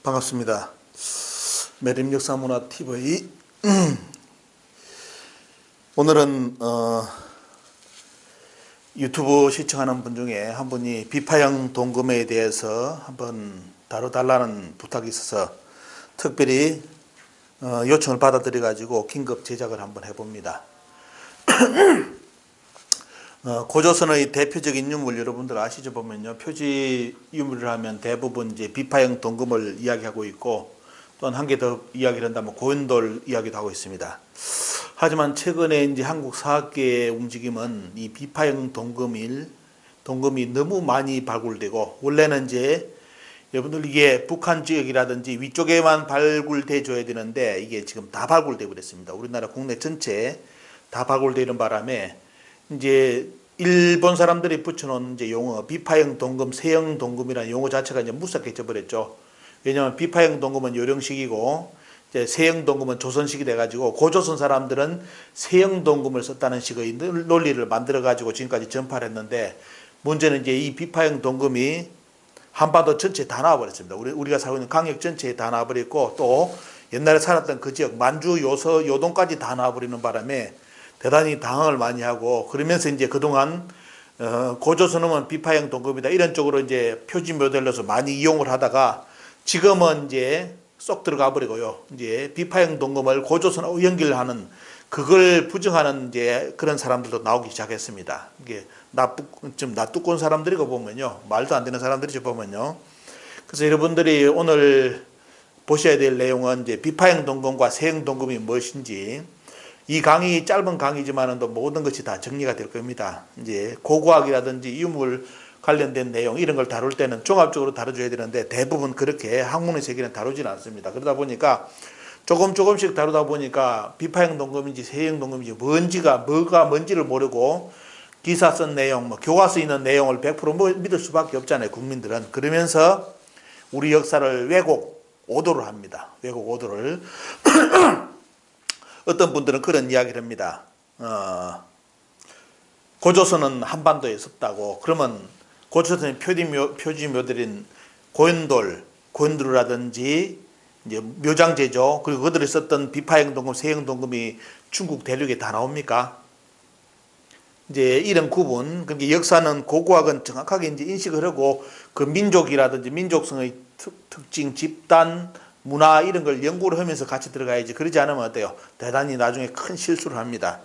반갑습니다. 매립역사문화TV 오늘은 유튜브 시청하는 분 중에 한 분이 비파형 동금에 대해서 한번 다뤄달라는 부탁이 있어서 특별히 요청을 받아들여 가지고 긴급 제작을 한번 해봅니다. 고조선의 대표적인 유물 여러분들 아시죠? 보면요, 표지 유물을 하면 대부분 이제 비파형 동금을 이야기하고 있고, 또는 한 개 더 이야기를 한다면 고연돌 이야기도 하고 있습니다. 하지만 최근에 이제 한국 사학계의 움직임은 이 비파형 동금이 너무 많이 발굴되고, 원래는 이제 여러분들 이게 북한 지역이라든지 위쪽에만 발굴돼 줘야 되는데 이게 지금 다 발굴돼 버렸습니다. 우리나라 국내 전체에 다 발굴되는 바람에 이제 일본 사람들이 붙여놓은 이제 용어 비파형 동금, 세형 동금이라는 용어 자체가 이제 무색해져 버렸죠. 왜냐하면 비파형 동금은 요령식이고 이제 세형 동금은 조선식이 돼가지고 고조선 사람들은 세형 동금을 썼다는 식의 논리를 만들어가지고 지금까지 전파를 했는데, 문제는 이제 이 비파형 동금이 한반도 전체에 다 나와버렸습니다. 우리가 살고 있는 강역 전체에 다 나와버렸고, 또 옛날에 살았던 그 지역 만주, 요서, 요동까지 다 나와버리는 바람에 대단히 당황을 많이 하고, 그러면서 이제 그동안 고조선은 비파형 동금이다 이런 쪽으로 이제 표지 모델로서 많이 이용을 하다가 지금은 이제 쏙 들어가 버리고요. 이제 비파형 동금을 고조선하고 연결하는, 그걸 부정하는 이제 그런 사람들도 나오기 시작했습니다. 이게 좀 나뚜꾼 사람들이고 보면요, 말도 안 되는 사람들이죠 보면요. 그래서 여러분들이 오늘 보셔야 될 내용은 이제 비파형 동금과 세형 동금이 무엇인지, 이 강의 짧은 강의지만은 또 모든 것이 다 정리가 될 겁니다. 이제 고고학이라든지 유물 관련된 내용 이런 걸 다룰 때는 종합적으로 다뤄줘야 되는데 대부분 그렇게 학문의 세계는 다루지는 않습니다. 그러다 보니까 조금씩 다루다 보니까 비파형 동금인지 세형 동금인지 뭐가 뭔지를 모르고 기사 쓴 내용, 교과서에 있는 내용을 100% 믿을 수밖에 없잖아요, 국민들은. 그러면서 우리 역사를 왜곡, 오도를 합니다. 왜곡, 오도를. 어떤 분들은 그런 이야기를 합니다. 고조선은 한반도에 있었다고. 그러면 고조선의 표지 묘들인 고연돌이라든지 이제 묘장제죠. 그리고 그들이 썼던 비파형 동금, 세형 동금이 중국 대륙에 다 나옵니까? 이제 이런 구분, 그러니까 역사는 고고학은 정확하게 이제 인식을 하고 그 민족이라든지 민족성의 특징, 집단, 문화 이런 걸 연구를 하면서 같이 들어가야지. 그러지 않으면 어때요? 대단히 나중에 큰 실수를 합니다.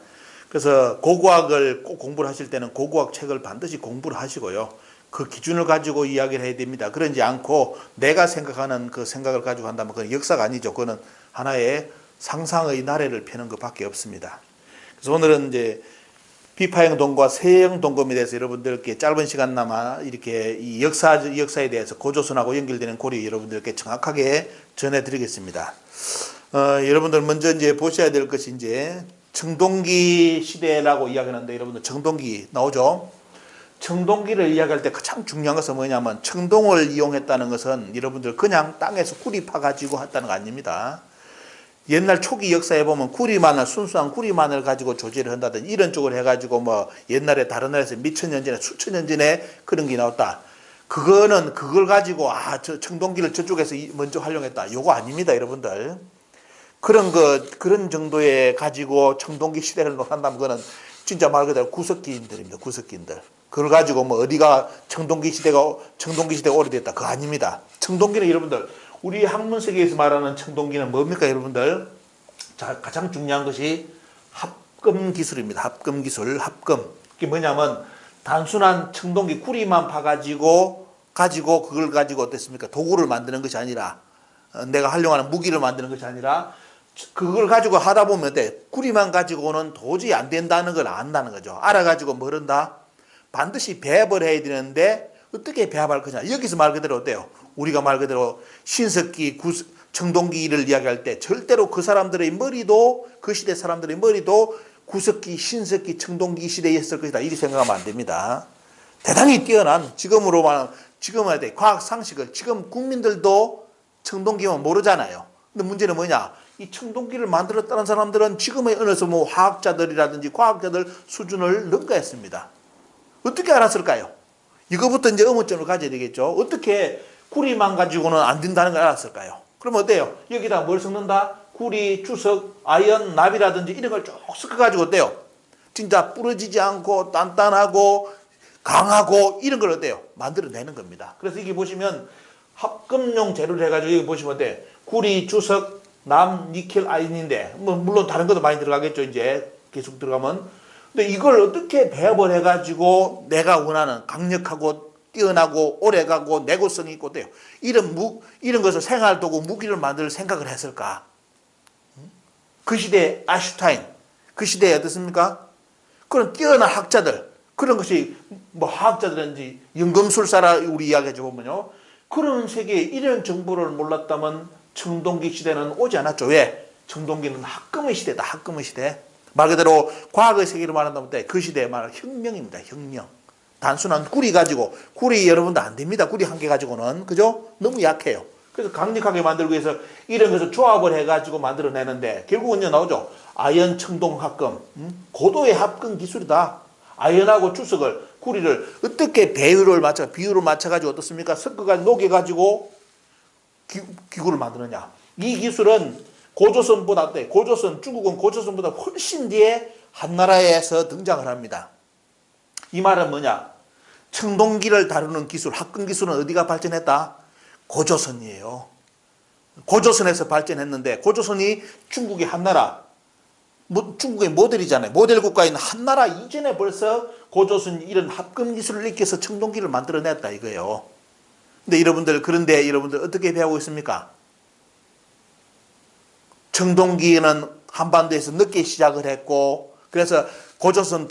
그래서 고고학을 꼭 공부를 하실 때는 고고학 책을 반드시 공부를 하시고요. 그 기준을 가지고 이야기를 해야 됩니다. 그러지 않고 내가 생각하는 그 생각을 가지고 한다면 그건 역사가 아니죠. 그거는 하나의 상상의 나래를 펴는 것밖에 없습니다. 그래서 오늘은 이제 비파형 동금과 세형 동금에 대해서 여러분들께 짧은 시간나마 이렇게 이 역사에 대해서 고조선하고 연결되는 고리 여러분들께 정확하게 전해드리겠습니다. 여러분들 먼저 이제 보셔야 될 것이 이제 청동기 시대라고 이야기하는데, 여러분들 청동기 나오죠? 청동기를 이야기할 때 가장 중요한 것은 뭐냐면, 청동을 이용했다는 것은 여러분들 그냥 땅에서 구리 파가지고 했다는 거 아닙니다. 옛날 초기 역사에 보면 순수한 구리마늘 가지고 조제를 한다든지 이런 쪽으로 해가지고 옛날에 다른 나라에서 몇천 년 전에 수천 년 전에 그런 게 나왔다. 그걸 가지고 저 청동기를 저쪽에서 먼저 활용했다. 요거 아닙니다, 여러분들. 그런 정도에 가지고 청동기 시대를 논한다면 그거는 진짜 말 그대로 구석기인들입니다, 구석기인들. 그걸 가지고 어디가 청동기 시대가 오래됐다. 그거 아닙니다. 청동기는 여러분들, 우리 학문 세계에서 말하는 청동기는 뭡니까, 여러분들? 자, 가장 중요한 것이 합금 기술입니다. 합금 기술, 합금. 이게 뭐냐면 단순한 청동기 구리만 파가지고 그걸 가지고 어땠습니까? 도구를 만드는 것이 아니라, 내가 활용하는 무기를 만드는 것이 아니라, 그걸 가지고 하다 보면 구리만 가지고는 도저히 안 된다는 걸 안다는 거죠. 알아가지고 뭐 한다? 반드시 배합을 해야 되는데 어떻게 배합할 거냐. 여기서 말 그대로 어때요? 우리가 말 그대로 신석기, 청동기를 이야기할 때 절대로 그 사람들의 머리도, 그 시대 사람들의 머리도 구석기, 신석기, 청동기 시대였을 것이다, 이렇게 생각하면 안 됩니다. 대단히 뛰어난, 지금은 과학 상식을 지금 국민들도 청동기만 모르잖아요. 근데 문제는 뭐냐? 이 청동기를 만들었다는 사람들은 지금의 어느서 화학자들이라든지 과학자들 수준을 능가했습니다. 어떻게 알았을까요? 이거부터 이제 의문점을 가져야 되겠죠. 어떻게 구리만 가지고는 안 된다는 걸 알았을까요? 그럼 어때요? 여기다 뭘 섞는다? 구리, 주석, 아연, 납이라든지 이런 걸 쭉 섞어가지고 어때요? 진짜 부러지지 않고 단단하고 강하고 이런 걸 어때요? 만들어내는 겁니다. 그래서 이게 보시면 합금용 재료를 해가지고 여기 보시면 어때요? 구리, 주석, 남, 니켈, 아연인데 뭐 물론 다른 것도 많이 들어가겠죠. 이제 계속 들어가면. 근데 이걸 어떻게 배합을 해가지고 내가 원하는 강력하고 뛰어나고 오래가고 내구성이 있고 어때요? 이런 것을 생활도구 무기를 만들 생각을 했을까? 그 시대에 아슈타인, 그 시대에 어떻습니까? 그런 뛰어난 학자들, 그런 것이 뭐 화학자들인지 연금술사라 우리 이야기해 보면요. 그런 세계에 이런 정보를 몰랐다면 청동기 시대는 오지 않았죠. 왜? 청동기는 합금의 시대다. 합금의 시대. 말 그대로 과학의 세계로 말한다면 그 시대에 말하는 혁명입니다. 혁명. 단순한 구리 가지고, 구리 여러분도 안 됩니다. 구리 한 개 가지고는. 그죠? 너무 약해요. 그래서 강력하게 만들기 위해서 이런 것을 조합을 해가지고 만들어내는데 결국은 나오죠. 아연 청동 합금. 고도의 합금 기술이다. 아연하고 주석을, 구리를 어떻게 비율을 맞춰가지고 어떻습니까? 섞어가지고 녹여가지고 기구를 만드느냐. 이 기술은 고조선보다, 중국은 고조선보다 훨씬 뒤에 한나라에서 등장을 합니다. 이 말은 뭐냐? 청동기를 다루는 기술, 합금 기술은 어디가 발전했다? 고조선이에요. 고조선에서 발전했는데 고조선이 중국의 한나라, 중국의 모델이잖아요. 모델 국가인 한나라 이전에 벌써 고조선이 이런 합금 기술을 익혀서 청동기를 만들어냈다 이거예요. 그런데 여러분들 어떻게 배우고 있습니까? 청동기는 한반도에서 늦게 시작을 했고, 그래서 고조선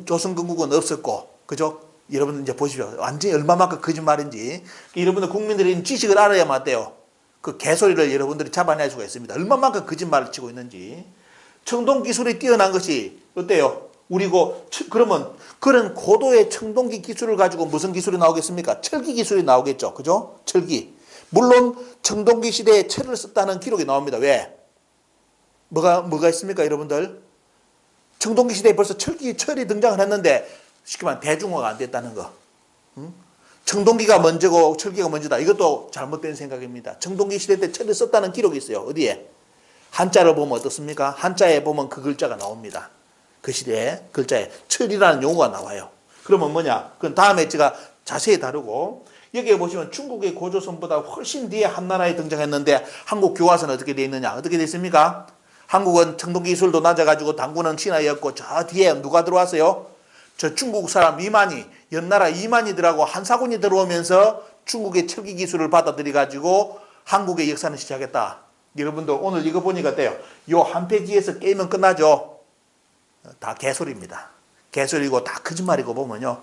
조선건국은 없었고, 그죠? 여러분들 이제 보십시오. 완전히 얼마만큼 거짓말인지. 여러분들 국민들이 지식을 알아야만 돼요. 그 개소리를 여러분들이 잡아낼 수가 있습니다. 얼마만큼 거짓말을 치고 있는지. 청동 기술이 뛰어난 것이 어때요? 그러면 그런 고도의 청동기 기술을 가지고 무슨 기술이 나오겠습니까? 철기 기술이 나오겠죠. 그죠? 철기. 물론 청동기 시대에 철을 썼다는 기록이 나옵니다. 왜? 뭐가 있습니까, 여러분들? 청동기 시대에 벌써 철이 등장을 했는데 쉽게 말하면 대중화가 안 됐다는 거. 청동기가 먼저고 철기가 먼저다. 이것도 잘못된 생각입니다. 청동기 시대 때 철을 썼다는 기록이 있어요. 어디에? 한자로 보면 어떻습니까? 한자에 보면 그 글자가 나옵니다. 그 시대에 글자에 철이라는 용어가 나와요. 그러면 뭐냐? 그건 다음에 제가 자세히 다루고, 여기에 보시면 중국의 고조선보다 훨씬 뒤에 한나라에 등장했는데 한국 교과서는 어떻게 되어 있느냐? 어떻게 되어 있습니까? 한국은 청동기 기술도 낮아가지고 당군은 신하였고, 저 뒤에 누가 들어왔어요? 저 중국 사람 이만희, 연나라 이만희들하고 한사군이 들어오면서 중국의 철기 기술을 받아들여가지고 한국의 역사는 시작했다. 여러분들 오늘 이거 보니까 어때요? 요 한 페이지에서 게임은 끝나죠? 다 개소리입니다. 개소리고 다 거짓말이고 보면요.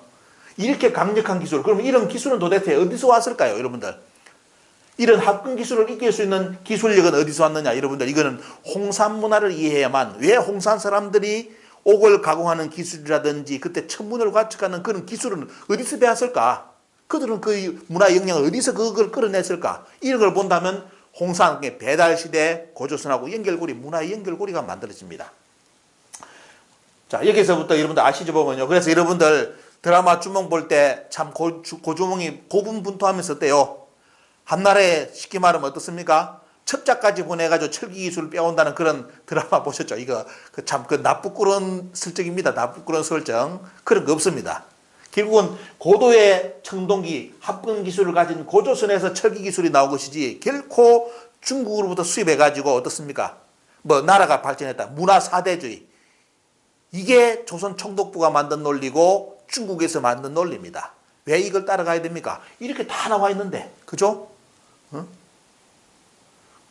이렇게 강력한 기술, 그럼 이런 기술은 도대체 어디서 왔을까요, 여러분들? 이런 합금 기술을 익힐 수 있는 기술력은 어디서 왔느냐, 여러분들? 이거는 홍산 문화를 이해해야만, 왜 홍산 사람들이 옥을 가공하는 기술이라든지 그때 천문을 관측하는 그런 기술은 어디서 배웠을까? 그들은 그 문화 영향을 어디서 그걸 끌어냈을까? 이런 걸 본다면 홍산의 배달시대 고조선하고 연결고리, 문화의 연결고리가 만들어집니다. 자, 여기서부터 여러분들 아시죠 보면요. 그래서 여러분들 드라마 주몽 볼 때 참 고주몽이 고분분투하면서 어때요? 한나라에 쉽게 말하면 어떻습니까? 첩자까지 보내가지고 철기 기술을 빼온다는 그런 드라마 보셨죠? 이거 참 나쁘꾸런 설정입니다. 나쁘꾸런 설정. 그런 거 없습니다. 결국은 고도의 청동기, 합금 기술을 가진 고조선에서 철기 기술이 나온 것이지 결코 중국으로부터 수입해가지고 어떻습니까? 나라가 발전했다. 문화 사대주의. 이게 조선 총독부가 만든 논리고 중국에서 만든 논리입니다. 왜 이걸 따라가야 됩니까? 이렇게 다 나와 있는데. 그죠? 응?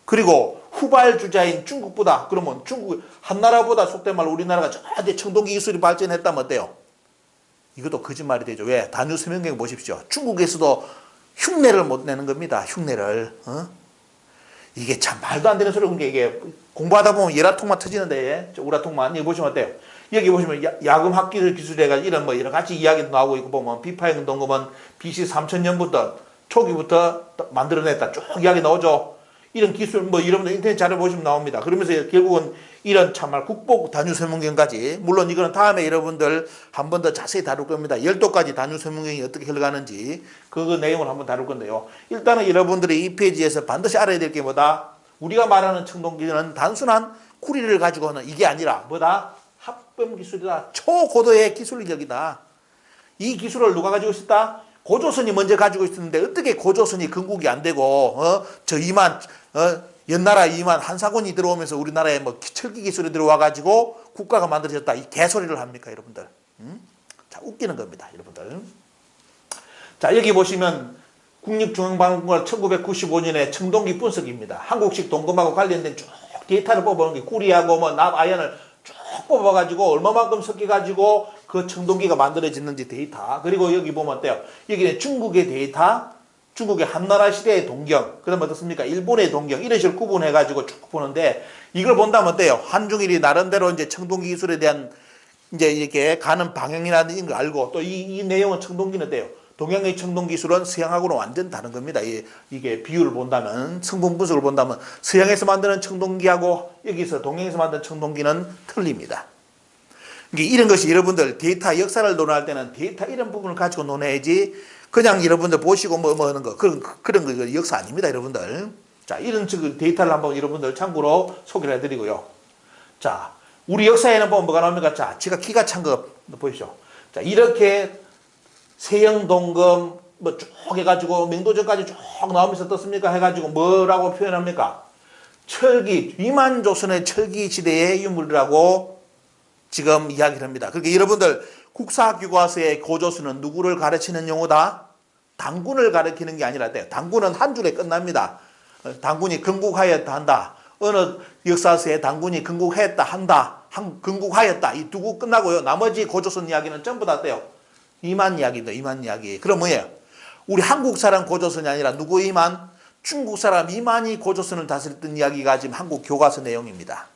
그리고 후발주자인 중국보다, 그러면 한나라보다 속된 말로 우리나라가 저 뒤에 청동기 기술이 발전했다면 어때요? 이것도 거짓말이 되죠. 왜? 단유 서명경 보십시오. 중국에서도 흉내를 못 내는 겁니다. 흉내를. 이게 참 말도 안 되는 소리인 게, 이게 공부하다 보면 열화통만 터지는데, 우라통만. 여기 보시면 어때요? 여기 보시면 야금 합기술 기술해가지고 이런 여러 가지 이야기도 나오고 있고 보면 비파형 동검은 BC 3000년부터 초기부터 만들어냈다. 쭉 이야기 나오죠. 이런 기술, 여러분들 인터넷 자료 보시면 나옵니다. 그러면서 결국은 이런 참말 국보 단유설문경까지, 물론 이거는 다음에 여러분들 한 번 더 자세히 다룰 겁니다. 열도까지 단유설문경이 어떻게 흘러가는지 그 내용을 한번 다룰 건데요. 일단은 여러분들이 이 페이지에서 반드시 알아야 될 게 뭐다? 우리가 말하는 청동기는 단순한 구리를 가지고 하는 이게 아니라 뭐다? 합금기술이다. 초고도의 기술력이다. 이 기술을 누가 가지고 있었다? 고조선이 먼저 가지고 있었는데 어떻게 고조선이 건국이 안 되고 저 이만 연나라 이만 한사군이 들어오면서 우리나라에 뭐 철기 기술이 들어와 가지고 국가가 만들어졌다. 이 개소리를 합니까, 여러분들? 자, 웃기는 겁니다, 여러분들. 자, 여기 보시면 국립중앙박물관 1995년에 청동기 분석입니다. 한국식 동검하고 관련된 쭉 데이터를 뽑아놓은 게 구리하고 뭐 납아연을 쭉 뽑아가지고 얼마만큼 섞여가지고 그 청동기가 만들어졌는지 데이터. 그리고 여기 보면 어때요? 여기는 중국의 데이터, 중국의 한나라 시대의 동경, 그 다음에 어떻습니까? 일본의 동경, 이런 식으로 구분해가지고 쭉 보는데, 이걸 본다면 어때요? 한중일이 나름대로 이제 청동기 기술에 대한 이제 이렇게 가는 방향이라는 걸 알고, 또 이 내용은 청동기는 어때요? 동양의 청동기 기술은 서양하고는 완전 다른 겁니다. 이게 비율을 본다면, 성분 분석을 본다면, 서양에서 만드는 청동기하고 여기서 동양에서 만드는 청동기는 틀립니다. 이런 것이 여러분들 데이터 역사를 논할 때는 데이터 이런 부분을 가지고 논해야지, 그냥 여러분들 보시고 뭐 하는 거, 그런 거 역사 아닙니다, 여러분들. 자, 이런 데이터를 한번 여러분들 참고로 소개를 해드리고요. 자, 우리 역사에는 보면 뭐가 나옵니까? 자, 제가 기가 찬 거 보십시오. 자, 이렇게 세영동금 뭐 쭉 해가지고 명도전까지 쭉 나오면서 떴습니까? 해가지고 뭐라고 표현합니까? 철기, 위만조선의 철기 시대의 유물이라고 지금 이야기를 합니다. 그러니까 여러분들 국사교과서의 고조선은 누구를 가르치는 용어다? 당군을 가르치는 게 아니라 돼요. 당군은 한 줄에 끝납니다. 당군이 건국하였다 한다. 어느 역사서에 당군이 건국했다 한다. 건국하였다. 이 두고 끝나고요. 나머지 고조선 이야기는 전부 다 돼요. 이만 이야기입니다. 이만 이야기. 그럼 뭐예요? 우리 한국 사람 고조선이 아니라 누구 이만? 중국 사람 이만이 고조선을 다스렸던 이야기가 지금 한국 교과서 내용입니다.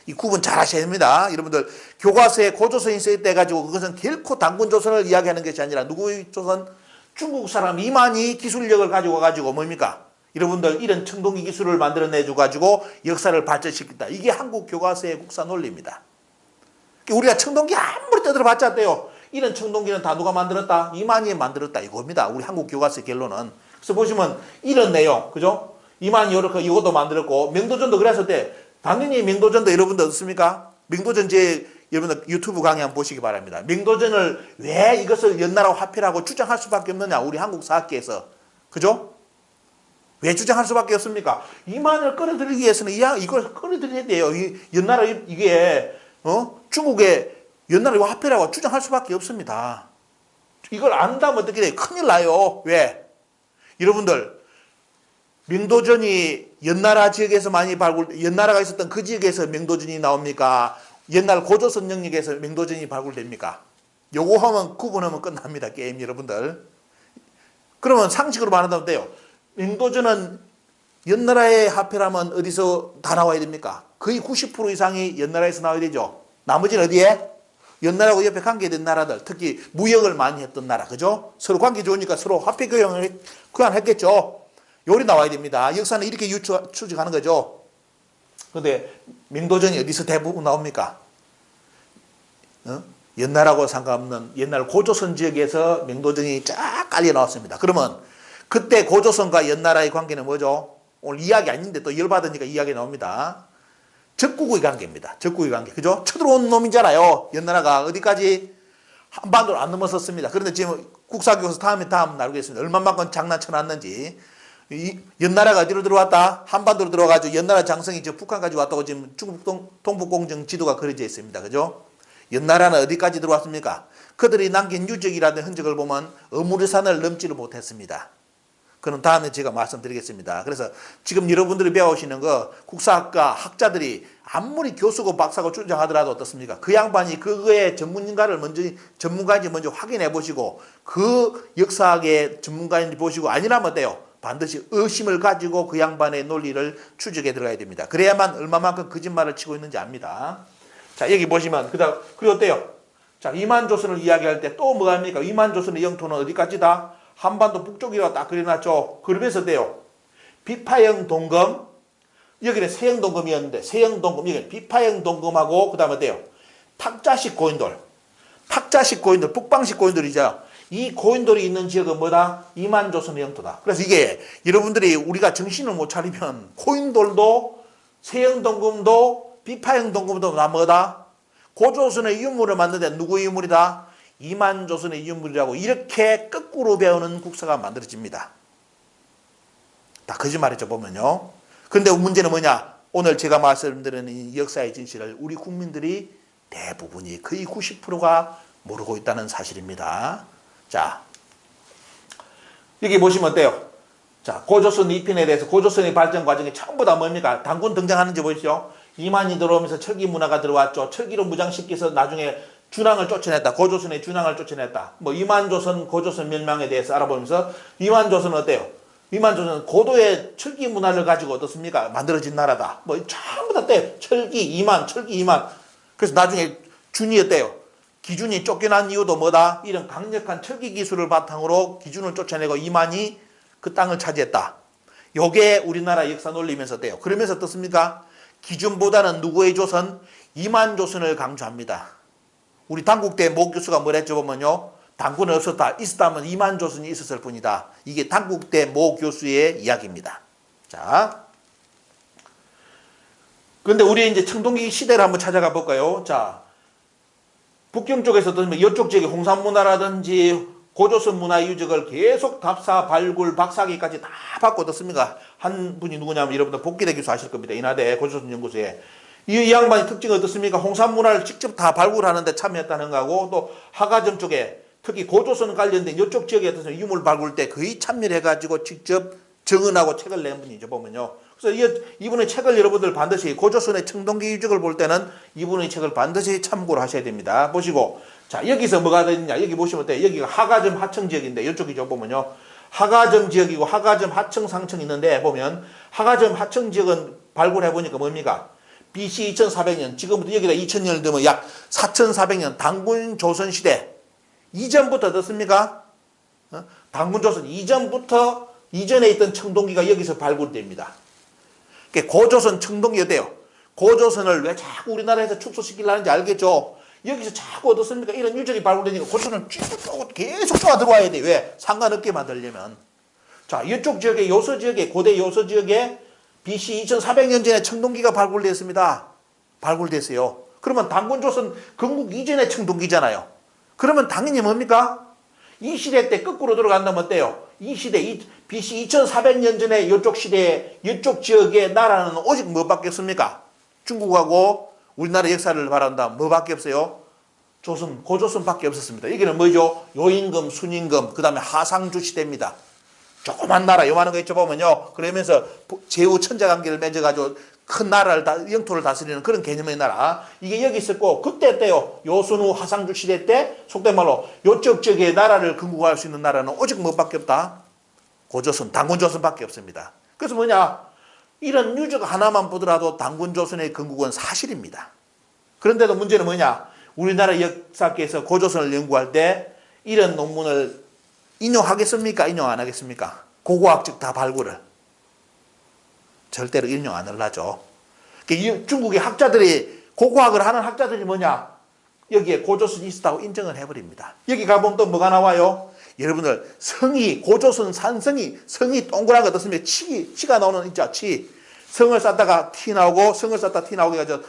이 구분 잘 하셔야 됩니다. 여러분들 교과서에 고조선이 쓰였다 가지고 그것은 결코 당군조선을 이야기하는 것이 아니라 누구의 조선? 중국 사람 이만이 기술력을 가지고 가지고 뭡니까? 여러분들 이런 청동기 기술을 만들어내줘 가지고 역사를 발전시켰다. 이게 한국 교과서의 국사 논리입니다. 우리가 청동기 아무리 떠들어봤자 어때요? 이런 청동기는 다 누가 만들었다? 이만이 만들었다 이겁니다. 우리 한국 교과서의 결론은. 그래서 보시면 이런 내용, 그죠? 이만이 이것도 만들었고, 명도전도 그랬을 때 당연히 명도전도 여러분들 어떻습니까? 명도전 여러분들 유튜브 강의 한번 보시기 바랍니다. 명도전을 왜 이것을 연나라 화폐라고 주장할 수밖에 없느냐? 우리 한국 사학계에서. 그죠? 왜 주장할 수밖에 없습니까? 이만을 끌어들이기 위해서는 이걸 끌어들여야 돼요. 연나라 이게 중국의 연나라 화폐라고 주장할 수밖에 없습니다. 이걸 안다면 어떻게 돼요? 큰일 나요. 왜? 여러분들 명도전이 연나라 지역에서 많이 연나라가 있었던 그 지역에서 명도전이 나옵니까? 옛날 고조선 영역에서 명도전이 발굴됩니까? 요거 하면 구분하면 끝납니다. 게임 여러분들. 그러면 상식으로 말한다면 돼요. 명도전은 연나라의 화폐라면 어디서 다 나와야 됩니까? 거의 90% 이상이 연나라에서 나와야 되죠. 나머지는 어디에? 연나라하고 옆에 관계된 나라들, 특히 무역을 많이 했던 나라, 그죠? 서로 관계 좋으니까 서로 화폐 교환했겠죠. 요리 나와야 됩니다. 역사는 이렇게 추적하는 거죠. 그런데 명도전이 어디서 대부분 나옵니까? 연나라하고 상관없는 옛날 고조선 지역에서 명도전이 쫙 깔려 나왔습니다. 그러면 그때 고조선과 연나라의 관계는 뭐죠? 오늘 이야기 아닌데 또 열받으니까 이야기 나옵니다. 적국의 관계입니다. 적국의 관계. 그죠? 쳐들어온 놈이잖아요. 연나라가 어디까지? 한반도를 안 넘어섰습니다. 그런데 지금 국사교과서 다음 나누겠습니다. 얼마만큼 장난쳐놨는지. 연나라가 어디로 들어왔다? 한반도로 들어와가지고 연나라 장성이 저 북한까지 왔다고 지금 중국 동북공정 지도가 그려져 있습니다. 그죠? 연나라는 어디까지 들어왔습니까? 그들이 남긴 유적이라는 흔적을 보면 어무르산을 넘지를 못했습니다. 그럼 다음에 제가 말씀드리겠습니다. 그래서 지금 여러분들이 배우시는 거 국사학과 학자들이 아무리 교수고 박사고 주장하더라도 어떻습니까? 그 양반이 그거의 전문가인지 먼저 확인해 보시고 그 역사학의 전문가인지 보시고 아니라면 어때요? 반드시 의심을 가지고 그 양반의 논리를 추적해 들어가야 됩니다. 그래야만 얼마만큼 거짓말을 치고 있는지 압니다. 자, 여기 보시면 그리고 어때요? 자, 이만조선을 이야기할 때 또 뭐가 합니까? 이만조선의 영토는 어디까지다? 한반도 북쪽이라고 딱 그려놨죠. 그러면서 어때요? 비파형 동검, 여기는 세형 동금이었는데 세형 동금, 여기는 비파형 동금하고 그 다음에 어때요? 탁자식 고인돌. 탁자식 고인돌, 북방식 고인돌이죠. 이 고인돌이 있는 지역은 뭐다? 이만조선의 영토다. 그래서 이게 여러분들이 우리가 정신을 못 차리면 고인돌도 세형 동금도 비파형 동금도 다 뭐다? 고조선의 유물을 만드는데 누구의 유물이다? 이만조선의 유물이라고 이렇게 거꾸로 배우는 국사가 만들어집니다. 다 거짓말이죠 보면요. 그런데 문제는 뭐냐? 오늘 제가 말씀드리는 이 역사의 진실을 우리 국민들이 대부분이 거의 90%가 모르고 있다는 사실입니다. 자, 여기 보시면 어때요? 자, 고조선 이편에 대해서 고조선의 발전 과정이 전부 다 뭡니까? 단군 등장하는지 보이시죠? 이만이 들어오면서 철기 문화가 들어왔죠. 철기로 무장시켜서 나중에 준왕을 쫓아냈다. 고조선의 준왕을 쫓아냈다. 뭐 이만조선, 고조선 멸망에 대해서 알아보면서 이만조선은 어때요? 이만조선은 고도의 철기 문화를 가지고 어떻습니까? 만들어진 나라다. 뭐 전부 다 때 철기 이만, 철기 이만. 그래서 나중에 준이 어때요? 기준이 쫓겨난 이유도 뭐다? 이런 강력한 철기 기술을 바탕으로 기준을 쫓아내고 이만이 그 땅을 차지했다. 요게 우리나라 역사 논리면서 어때요? 그러면서 어떻습니까? 기준보다는 누구의 조선? 이만조선을 강조합니다. 우리 당국대 모 교수가 뭐랬죠 보면요. 당군은 없었다. 있었다면 이만조선이 있었을 뿐이다. 이게 당국대 모 교수의 이야기입니다. 자, 그런데 우리 이제 청동기 시대를 한번 찾아가 볼까요? 자, 북경 쪽에서도 이쪽 지역의 홍산문화라든지 고조선 문화 유적을 계속 답사, 발굴, 박사학위까지 다 받고 어떻습니까? 한 분이 누구냐면 여러분들 복기대 교수 아실 겁니다. 인하대 고조선 연구소에. 이 양반의 특징은 어떻습니까? 홍산문화를 직접 다 발굴하는 데 참여했다는 거하고 또 하가점 쪽에 특히 고조선 관련된 이쪽 지역에 어떤 유물 발굴 때 거의 참여를 해가지고 직접 정언하고 책을 낸 분이죠 보면요. 그래서 이분의 책을 여러분들 반드시 고조선의 청동기 유적을 볼 때는 이분의 책을 반드시 참고를 하셔야 됩니다. 보시고 자 여기서 뭐가 되느냐 여기 보시면 어때요? 여기가 하가점 하청 지역인데 이쪽이죠 보면요. 하가점 지역이고 하가점 하청 상청 있는데 보면 하가점 하청 지역은 발굴해 보니까 뭡니까? BC 2400년 지금부터 여기다 2000년을 되면 약 4400년 당군 조선시대 이전부터 어떻습니까? 당군조선 이전에 있던 청동기가 여기서 발굴됩니다. 고조선 청동기 어때요? 고조선을 왜 자꾸 우리나라에서 축소시키려는지 알겠죠? 여기서 자꾸 어떻습니까? 이런 유적이 발굴되니까 고조선을 계속 쫓아 들어와야 돼. 왜? 상관없게 만들려면. 자, 이쪽 지역에 요서 지역에 고대 요서 지역에 BC 2400년 전에 청동기가 발굴됐습니다. 발굴됐어요. 그러면 당군조선 건국 이전의 청동기잖아요. 그러면 당연히 뭡니까? 이 시대 때 거꾸로 들어간다면 어때요? 이 시대, BC 2400년 전에 이쪽 시대에 이쪽 지역의 나라는 오직 뭐밖에 없습니까? 중국하고 우리나라 역사를 바란다면 뭐밖에 없어요? 조선, 고조선밖에 없었습니다. 여기는 뭐죠? 요임금, 순임금, 그 다음에 하상주 시대입니다. 조그만 나라, 요만한 거 있죠 보면요. 그러면서 제후 천자관계를 맺어가지고 큰 나라를 영토를 다스리는 그런 개념의 나라. 이게 여기 있었고 그때 때요. 요순후 하상주 시대 때 속된 말로 요쪽 지역의 나라를 건국할 수 있는 나라는 오직 뭐밖에 없다? 고조선, 당군조선밖에 없습니다. 그래서 뭐냐? 이런 유적 하나만 보더라도 당군조선의 건국은 사실입니다. 그런데도 문제는 뭐냐? 우리나라 역사학계에서 고조선을 연구할 때 이런 논문을 인용하겠습니까? 인용 안 하겠습니까? 고고학적 다 발굴을. 절대로 인용 안 하려죠. 중국의 학자들이 고고학을 하는 학자들이 뭐냐? 여기에 고조선이 있었다고 인정을 해버립니다. 여기 가보면 또 뭐가 나와요? 여러분들 성이 고조선 산성이 성이 동그란 거 어떻습니까? 치가 나오는 있죠. 치. 성을 쌓다가 티 나오고 성을 쌓다가 티 나오게 해가지고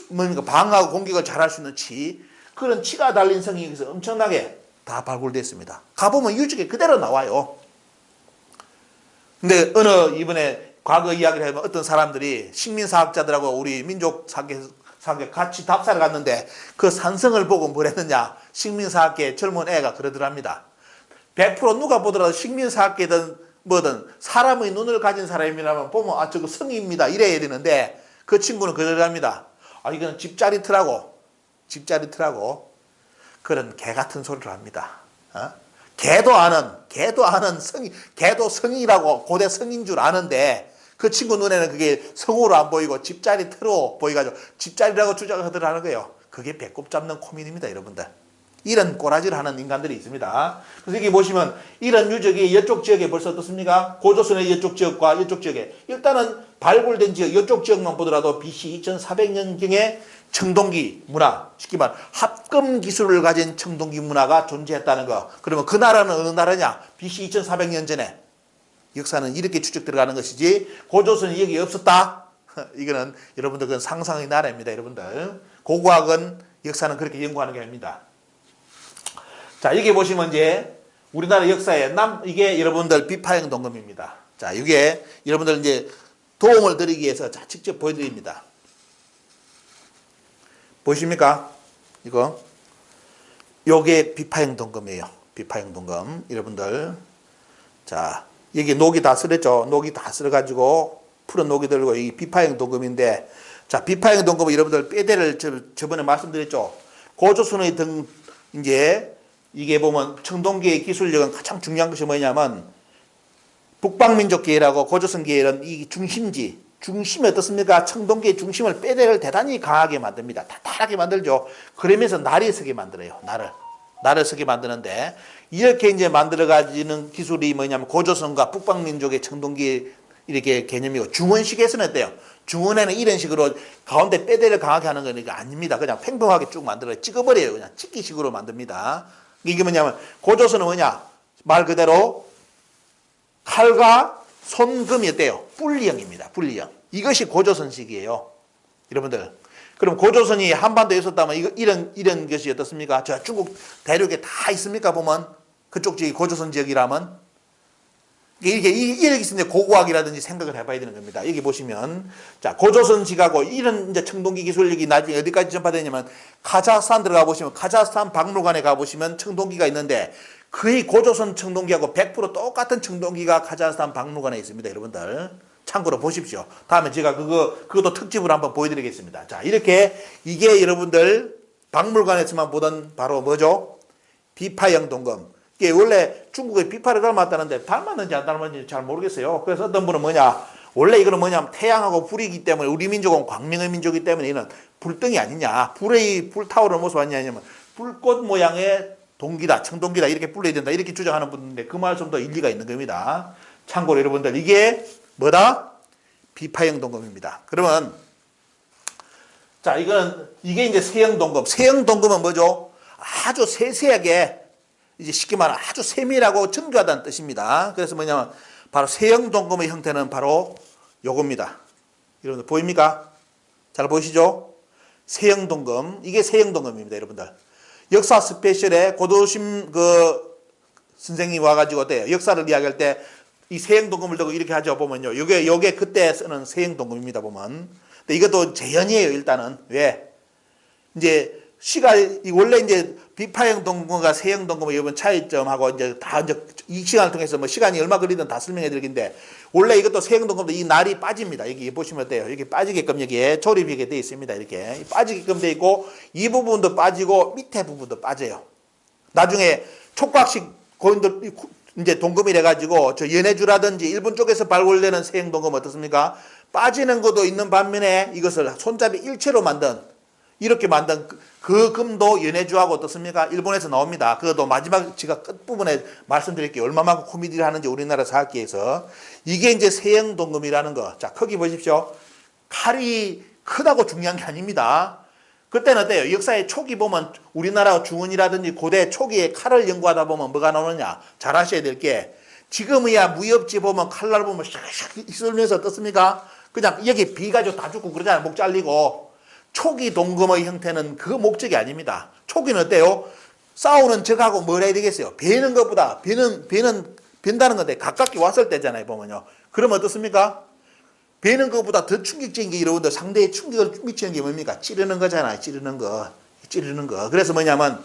뭡니까? 방어하고 공격을 잘할 수 있는 치. 그런 치가 달린 성이 여기서 엄청나게 다 발굴됐습니다. 가보면 유적이 그대로 나와요. 근데 이번에 과거 이야기를 해보면 어떤 사람들이 식민사학자들하고 우리 민족사학계 같이 답사를 갔는데 그 산성을 보고 뭘 했느냐. 식민사학계 젊은 애가 그러더랍니다. 100% 누가 보더라도 식민사학계든 뭐든 사람의 눈을 가진 사람이라면 보면 저거 성입니다. 이래야 되는데 그 친구는 그러더랍니다. 이거는 집짜리트라고 그런 개 같은 소리를 합니다. 개도 아는 개도 성이라고 고대 성인 줄 아는데 그 친구 눈에는 그게 성으로 안 보이고 집짜리 틀어 보이가지고 집짜리라고 주장하더라는 거예요. 그게 배꼽 잡는 코미디입니다, 여러분들. 이런 꼬라지를 하는 인간들이 있습니다. 그래서 여기 보시면 이런 유적이 이쪽 지역에 벌써 어떻습니까? 고조선의 이쪽 지역과 이쪽 지역에 일단은 발굴된 지역 이쪽 지역만 보더라도 BC 2400년경에 청동기 문화, 쉽게 말 합금 기술을 가진 청동기 문화가 존재했다는 거. 그러면 그 나라는 어느 나라냐? BC 2400년 전에. 역사는 이렇게 추적 들어가는 것이지 고조선이 여기 없었다? 이거는 여러분들 그건 상상의 나라입니다. 여러분들. 고고학은 역사는 그렇게 연구하는 게 아닙니다. 자, 여기 보시면 이제 우리나라 역사에 이게 여러분들 비파형 동검입니다. 자, 이게 여러분들 이제 도움을 드리기 위해서 자, 직접 보여드립니다. 보이십니까? 이거. 요게 비파형 동검이에요. 비파형 동검. 여러분들. 자, 여기 녹이 다 쓸었죠. 녹이 다 쓸어가지고 푸른 녹이 들고 이 비파형 동검인데, 자, 비파형 동검은 여러분들 빼대를 저번에 말씀드렸죠. 고조선의 이제 이게 보면 청동기의 기술력은 가장 중요한 것이 뭐냐면 북방민족계라고 고조선계열은 이 중심이 어떻습니까? 청동기의 중심을 빼대를 대단히 강하게 만듭니다. 탄탄하게 만들죠. 그러면서 날이 서게 만들어요. 날을 서게 만드는데 이렇게 이제 만들어가지는 기술이 뭐냐면 고조선과 북방민족의 청동기 이렇게 개념이고 중원식에서는 어때요? 중원에는 이런 식으로 가운데 빼대를 강하게 하는 거니까 아닙니다. 그냥 평평하게 쭉 만들어요. 찍어버려요. 그냥 찍기식으로 만듭니다. 이게 뭐냐면 고조선은 뭐냐? 말 그대로 칼과 손금이 어때요? 분리형입니다. 분리형. 이것이 고조선식이에요. 여러분들. 그럼 고조선이 한반도에 있었다면 이런 것이 어떻습니까? 저 중국 대륙에 다 있습니까? 보면 그쪽 지역이 고조선 지역이라면 이렇게 있으면 고고학이라든지 생각을 해봐야 되는 겁니다. 여기 보시면 자 고조선식하고 이런 이제 청동기 기술력이 나중에 어디까지 전파되냐면 카자흐스탄 들어가 보시면 카자흐스탄 박물관에 가 보시면 청동기가 있는데 거의 고조선 청동기하고 100% 똑같은 청동기가 카자흐스탄 박물관에 있습니다. 여러분들 참고로 보십시오. 다음에 제가 그것도 특집으로 한번 보여드리겠습니다. 자 이렇게 이게 여러분들 박물관에서만 보던 바로 뭐죠? 비파형 동검. 이게 원래 중국의 비파를 닮았다는데 닮았는지 안 닮았는지 잘 모르겠어요. 그래서 어떤 분은 뭐냐 원래 이거는 뭐냐면 태양하고 불이기 때문에 우리 민족은 광명의 민족이기 때문에 이는 불등이 아니냐 불타오르는 모습 아니냐면 불꽃 모양의 동기다 청동기다 이렇게 불러야 된다 이렇게 주장하는 분인데 그 말씀도 일리가 있는 겁니다. 참고로 여러분들 이게 뭐다? 비파형 동검입니다. 그러면 자 이게 이제 세형 동검. 세형 동검은 뭐죠? 아주 세세하게 이제 쉽게 말하면 아주 세밀하고 정교하다는 뜻입니다. 그래서 뭐냐면 바로 세형 동검의 형태는 바로 요겁니다. 여러분들 보입니까? 잘 보이시죠? 세형 동검. 이게 세형 동검입니다, 여러분들. 역사 스페셜에 고도심 선생님이 와가지고 어때요? 역사를 이야기할 때 이 세형 동검을 들고 이렇게 하죠. 보면요. 요게 그때 쓰는 세형 동검입니다. 보면. 근데 이것도 재현이에요. 일단은. 왜? 이제 원래 이제 비파형 동검과 세형 동검의 이번 차이점하고 이제 다 이제 이 시간을 통해서 뭐 시간이 얼마 걸리든 다 설명해 드리긴데 원래 이것도 세형 동검도 이 날이 빠집니다. 여기 보시면 어때요? 이렇게 빠지게끔 여기에 조립하게 되어 있습니다. 이렇게 빠지게끔 되어 있고 이 부분도 빠지고 밑에 부분도 빠져요. 나중에 촉각식 고인들 이제 동검이래 가지고 저 연해주라든지 일본 쪽에서 발굴되는 세형 동검 어떻습니까? 빠지는 것도 있는 반면에 이것을 손잡이 일체로 이렇게 만든 그 금도 연해주하고 어떻습니까? 일본에서 나옵니다. 그것도 마지막 제가 끝부분에 말씀드릴게요. 얼마만큼 코미디를 하는지 우리나라 사학계에서. 이게 이제 세형 동검이라는 거. 자, 크기 보십시오. 칼이 크다고 중요한 게 아닙니다. 그때는 어때요? 역사의 초기 보면 우리나라 중원이라든지 고대 초기에 칼을 연구하다 보면 뭐가 나오느냐? 잘 아셔야 될 게 지금이야 무협지 보면 칼날 보면 샥샥 썰면서 어떻습니까? 그냥 여기 비가지고 다 죽고 그러잖아요. 목 잘리고. 초기 동검의 형태는 그 목적이 아닙니다. 초기는 어때요? 싸우는 적하고 뭘 해야 되겠어요? 베는 것보다 벤다는 건데 가깝게 왔을 때잖아요. 보면요. 그러면 어떻습니까? 베는 것보다 더 충격적인 게 여러분들 상대의 충격을 미치는 게 뭡니까? 찌르는 거잖아요. 찌르는 거. 그래서 뭐냐면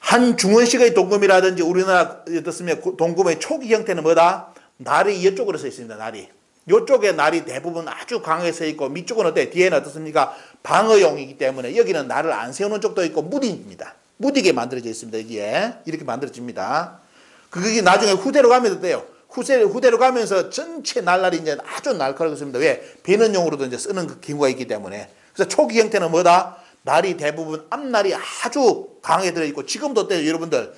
한 중원식의 동검이라든지 우리나라 어떻습니까? 동검의 초기 형태는 뭐다? 날이 이쪽으로 서 있습니다. 날이. 이쪽에 날이 대부분 아주 강하게 서 있고 밑쪽은 어때? 뒤에는 어떻습니까? 방어용이기 때문에 여기는 날을 안 세우는 쪽도 있고 무디입니다. 무디게 만들어져 있습니다. 여기에 이렇게 만들어집니다. 그게 나중에 후대로 가면 어때요? 후대로 가면서 전체 날날이 이제 아주 날카롭습니다. 왜? 베는 용으로도 이제 쓰는 그 경우가 있기 때문에. 그래서 초기 형태는 뭐다? 날이 대부분 앞날이 아주 강하게 들어있고, 지금도 어때요 여러분들?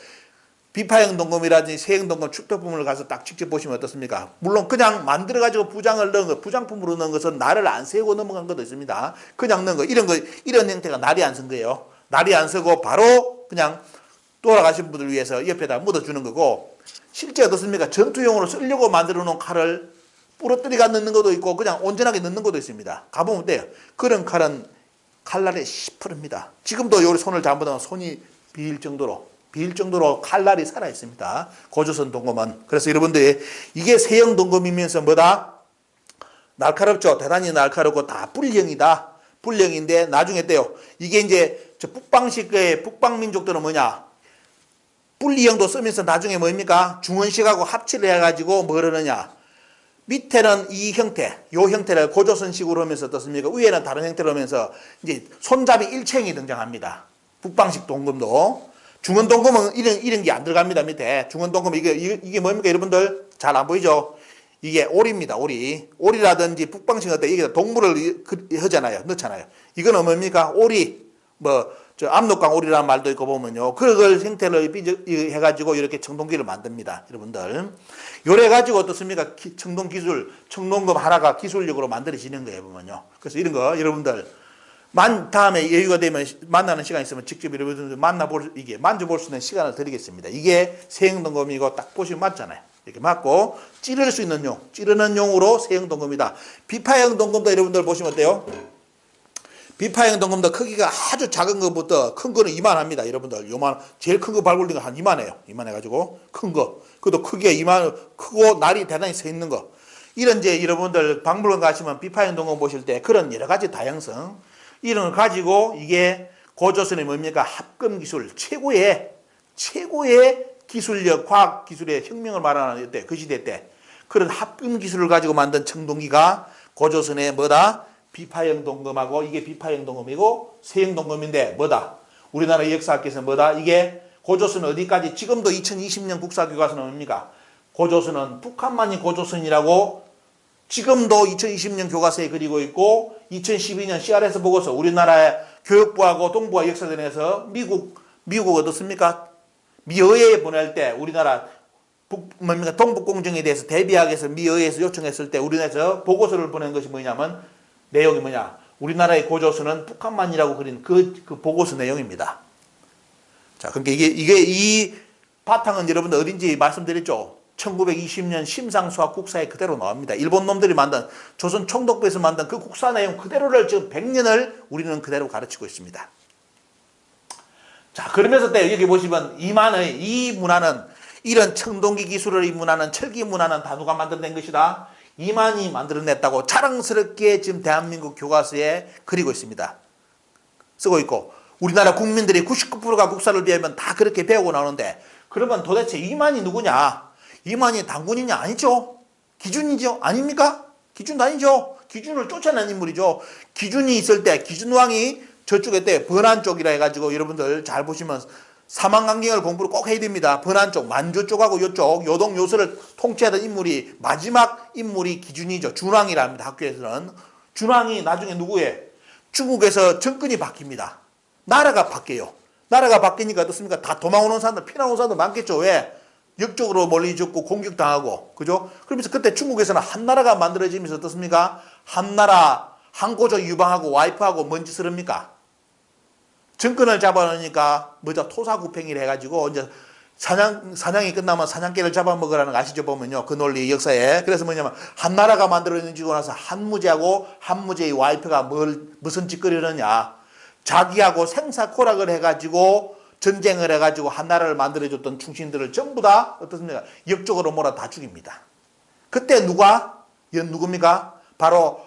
비파형 동검이라든지 세형 동검 축적품을 가서 딱 직접 보시면 어떻습니까? 물론 그냥 만들어가지고 부장을 넣은 거, 부장품으로 넣은 것은 날을 안 세고 넘어간 것도 있습니다. 그냥 넣은 거, 이런 형태가 날이 안 쓴 거예요. 날이 안 쓰고 바로 그냥 돌아가신 분들 위해서 옆에다 묻어주는 거고, 실제 어떻습니까? 전투용으로 쓰려고 만들어 놓은 칼을 부러뜨리가 넣는 것도 있고, 그냥 온전하게 넣는 것도 있습니다. 가보면 돼요. 그런 칼은 칼날이 시퍼릅니다. 지금도 요 손을 잡으면 손이 비일 정도로 칼날이 살아 있습니다. 고조선 동검은. 그래서 여러분들이 이게 세형 동검이면서 뭐다? 날카롭죠. 대단히 날카롭고 다 뿔형이다. 뿔형인데 나중에 때요. 이게 이제 저 북방식의 북방민족들은 뭐냐? 뿔리형도 쓰면서 나중에 뭡니까? 중원식하고 합치를 해가지고 뭐 그러느냐? 밑에는 이 형태, 요 형태를 고조선식으로 하면서 어떻습니까? 위에는 다른 형태로 하면서 이제 손잡이 일체형이 등장합니다. 북방식 동검도. 중원 동검은 이런 게 안 들어갑니다. 밑에. 중원 동검 이게 뭡니까? 여러분들 잘 안 보이죠? 이게 오리입니다. 오리. 오리라든지 북방식 어때? 이게 동물을 하잖아요. 넣잖아요. 이거는 뭡니까? 오리. 저 압록강 오리라는 말도 있고 보면요. 그걸 형태로 해가지고 이렇게 청동기를 만듭니다. 여러분들. 요래 가지고 어떻습니까? 청동 기술, 청동검 하나가 기술력으로 만들어지는 거예요. 보면요. 그래서 이런 거 여러분들 다음에 여유가 되면 만나는 시간 있으면 직접 여러분들 만져볼 수 있는 시간을 드리겠습니다. 이게 세형동검이고 딱 보시면 맞잖아요. 이렇게 맞고 찌를 수 있는 용, 찌르는 용으로 세형동검이다. 비파형 동검도 여러분들 보시면 어때요? 비파형 동검도 크기가 아주 작은 것부터 큰 거는 이만합니다. 여러분들 제일 큰 거 발굴린 거 한 이만해요. 이만해가지고 큰 거. 그것도 크기가 크고 날이 대단히 서 있는 거. 이런 이제 여러분들 박물관 가시면 비파형 동검 보실 때 그런 여러 가지 다양성 이런 걸 가지고 이게 고조선의 뭡니까? 합금 기술 최고의 기술력, 과학 기술의 혁명을 말하는 때, 그 시대 때 그런 합금 기술을 가지고 만든 청동기가 고조선의 뭐다? 비파형 동검하고 이게 비파형 동검이고 세형 동검인데 뭐다? 우리나라 역사학에서 뭐다? 이게 고조선은 어디까지? 지금도 2020년 국사교과서는 뭡니까? 고조선은 북한만이 고조선이라고 지금도 2020년 교과서에 그리고 있고 2012년 CRS 보고서 우리나라의 교육부하고 동부와 역사전에서 미국 어떻습니까? 미의회에 보낼 때 우리나라 동북공정에 대해서 대비하기 위해서 미의회에서 요청했을 때 우리나라에서 보고서를 보낸 것이 뭐냐면 내용이 뭐냐? 우리나라의 고조선은 북한만이라고 그린 그 보고서 내용입니다. 자, 그러니까 이게 이 바탕은 여러분들 어딘지 말씀드렸죠? 1920년 심상수학 국사에 그대로 나옵니다. 일본 놈들이 만든 조선 총독부에서 만든 그 국사 내용 그대로를 지금 100년을 우리는 그대로 가르치고 있습니다. 자, 그러면서 때 여기 보시면 이 문화는 이런 청동기 기술을 이 문화는 철기 문화는 다 누가 만들어낸 것이다. 이만이 만들어냈다고 자랑스럽게 지금 대한민국 교과서에 그리고 있습니다. 쓰고 있고 우리나라 국민들이 99%가 국사를 배우면 다 그렇게 배우고 나오는데 그러면 도대체 이만이 누구냐? 이만이 당군이냐? 아니죠. 기준이죠. 아닙니까? 기준도 아니죠. 기준을 쫓아낸 인물이죠. 기준이 있을 때 기준왕이 저쪽에 때 번안 쪽이라 해가지고 여러분들 잘 보시면 사망강경을 공부를 꼭 해야 됩니다. 번안 쪽, 만주 쪽하고 요쪽 요동 요서를 통치하던 인물이 마지막 인물이 기준이죠. 준왕이라 합니다. 학교에서는. 준왕이 나중에 누구예요? 중국에서 정권이 바뀝니다. 나라가 바뀌어요. 나라가 바뀌니까 어떻습니까? 다 도망오는 사람들, 피나오는 사람들 많겠죠. 왜? 역적으로 멀리 죽고 공격당하고. 그죠? 그러면서 그때 중국에서는 한나라가 만들어지면서 어떻습니까? 한나라, 한고조 유방하고 와이프하고 뭔 짓을 합니까? 정권을 잡아놓으니까 뭐죠? 토사구팽이를 해가지고 이제 사냥이 끝나면 사냥개를 잡아먹으라는 거 아시죠? 보면요. 그 논리 역사에. 그래서 뭐냐면 한나라가 만들어지고 나서 한무제하고 한무제의 와이프가 무슨 짓거리느냐. 자기하고 생사코락을 해가지고 전쟁을 해가지고 한나라를 만들어줬던 충신들을 전부 다 어떻습니까? 역적으로 몰아 다 죽입니다. 그때 누굽니까? 바로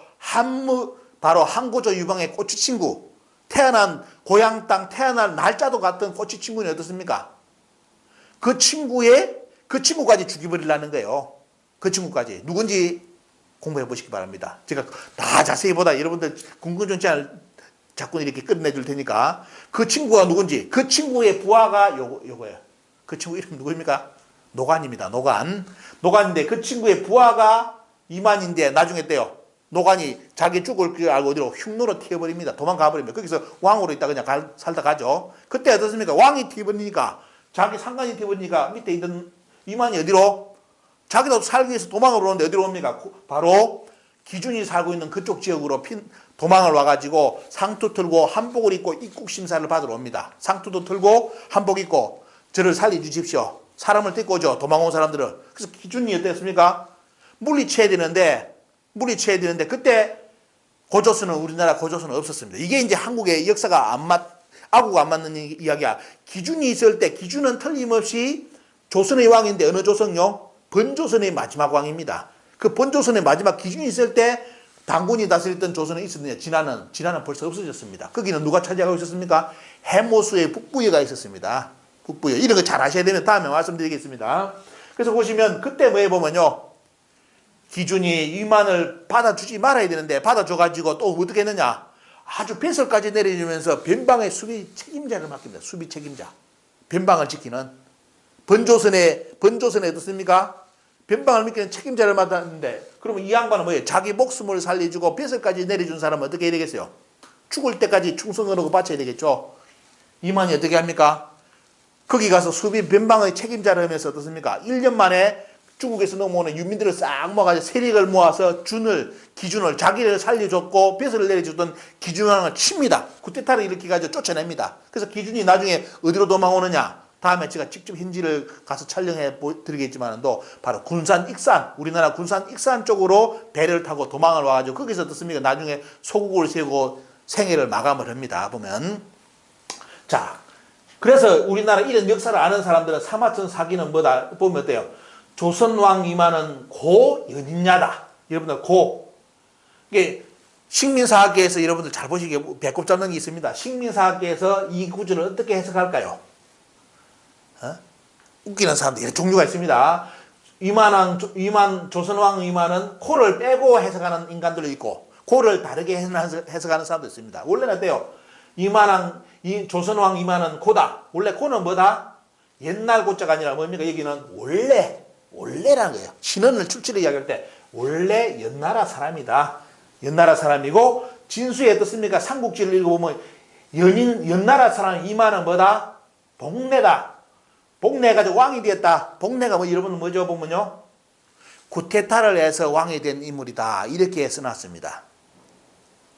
한고조 유방의 꼬치친구. 태어난 고향 땅 태어날 날짜도 같은 꼬치친구는 어떻습니까? 그 친구까지 죽여버리려는 거예요. 그 친구까지. 누군지 공부해 보시기 바랍니다. 제가 다 자세히 보다 여러분들 궁금증 채널 자꾸 이렇게 끝내줄 테니까 그 친구가 누군지 그 친구의 부하가 요거예요. 그 친구 이름 누구입니까? 노관입니다. 노관인데 그 친구의 부하가 이만인데 나중에 때요. 노관이 자기 죽을 줄 알고 어디로 흉노로 튀어버립니다. 도망가 버립니다. 거기서 왕으로 있다 그냥 살다 가죠. 그때 어떻습니까? 왕이 튀어버리니까, 자기 상관이 튀어버리니까 밑에 있던 이만이 어디로? 자기도 살기 위해서 도망을 오는데 어디로 옵니까? 바로 기준이 살고 있는 그쪽 지역으로 도망을 와가지고 상투 틀고 한복을 입고 입국 심사를 받으러 옵니다. 상투도 틀고 한복 입고 저를 살려주십시오. 사람을 데리고 오죠. 도망온 사람들을. 그래서 기준이 어땠습니까? 물리쳐야 되는데 그때 고조선은, 우리나라 고조선은 없었습니다. 이게 이제 한국의 역사가 아구가 안 맞는 이야기야. 기준이 있을 때, 기준은 틀림없이 조선의 왕인데 어느 조선요? 번조선의 마지막 왕입니다. 그 번조선의 마지막 기준이 있을 때 당군이 다스렸던 조선은 있었느냐? 진화는 벌써 없어졌습니다. 거기는 누가 차지하고 있었습니까? 해모수의 북부여가 있었습니다. 북부여. 이런 거 잘 아셔야 되면 다음에 말씀드리겠습니다. 그래서 보시면 그때 뭐해 보면요, 기준이 위만을 받아주지 말아야 되는데 받아줘가지고 또 어떻게 했느냐? 아주 배설까지 내려주면서 변방의 수비 책임자를 맡깁니다. 수비 책임자. 변방을 지키는. 번조선에 어떻습니까? 변방을 맡기는 책임자를 맡았는데, 그러면 이 양반은 뭐예요? 자기 목숨을 살려주고 배설까지 내려준 사람은 어떻게 해야 되겠어요? 죽을 때까지 충성을 하고 바쳐야 되겠죠. 이만이 어떻게 합니까? 거기 가서 수비 변방의 책임자를 하면서 어떻습니까? 1년 만에 중국에서 넘어오는 유민들을 싹 모아가지고 세력을 모아서 기준을 자기를 살려줬고 배설을 내려줬던 기준왕을 칩니다. 쿠데타를 일으켜가지고 쫓아냅니다. 그래서 기준이 나중에 어디로 도망오느냐? 다음에 제가 직접 현지를 가서 촬영해 드리겠지만도 바로 군산 익산, 우리나라 군산 익산 쪽으로 배를 타고 도망을 와가지고 거기서 어떻습니까? 나중에 소국을 세우고 생애를 마감을 합니다. 보면. 자, 그래서 우리나라 이런 역사를 아는 사람들은 사마천 사기는 뭐다? 보면 어때요? 조선왕 이만은 고연인야다. 여러분들 이게 식민사학계에서 여러분들 잘 보시기에 배꼽 잡는 게 있습니다. 식민사학계에서 이 구절을 어떻게 해석할까요? 웃기는 사람들 종류가 있습니다. 조선왕 이만은 코를 빼고 해석하는 인간들도 있고 코를 다르게 해석하는 사람도 있습니다. 원래는 어때요? 조선왕 이만은 코다. 원래 코는 뭐다? 옛날 고자가 아니라 뭡니까? 여기는 원래라는 거예요. 신원을 출처를 이야기할 때 원래 연나라 사람이다. 연나라 사람이고, 진수에 어떻습니까? 삼국지를 읽어보면 연나라 사람 이만은 뭐다? 복내다. 복내가지고 왕이 되었다. 복내가 여러분 뭐죠? 보면요, 쿠데타를 해서 왕이 된 인물이다. 이렇게 써놨습니다.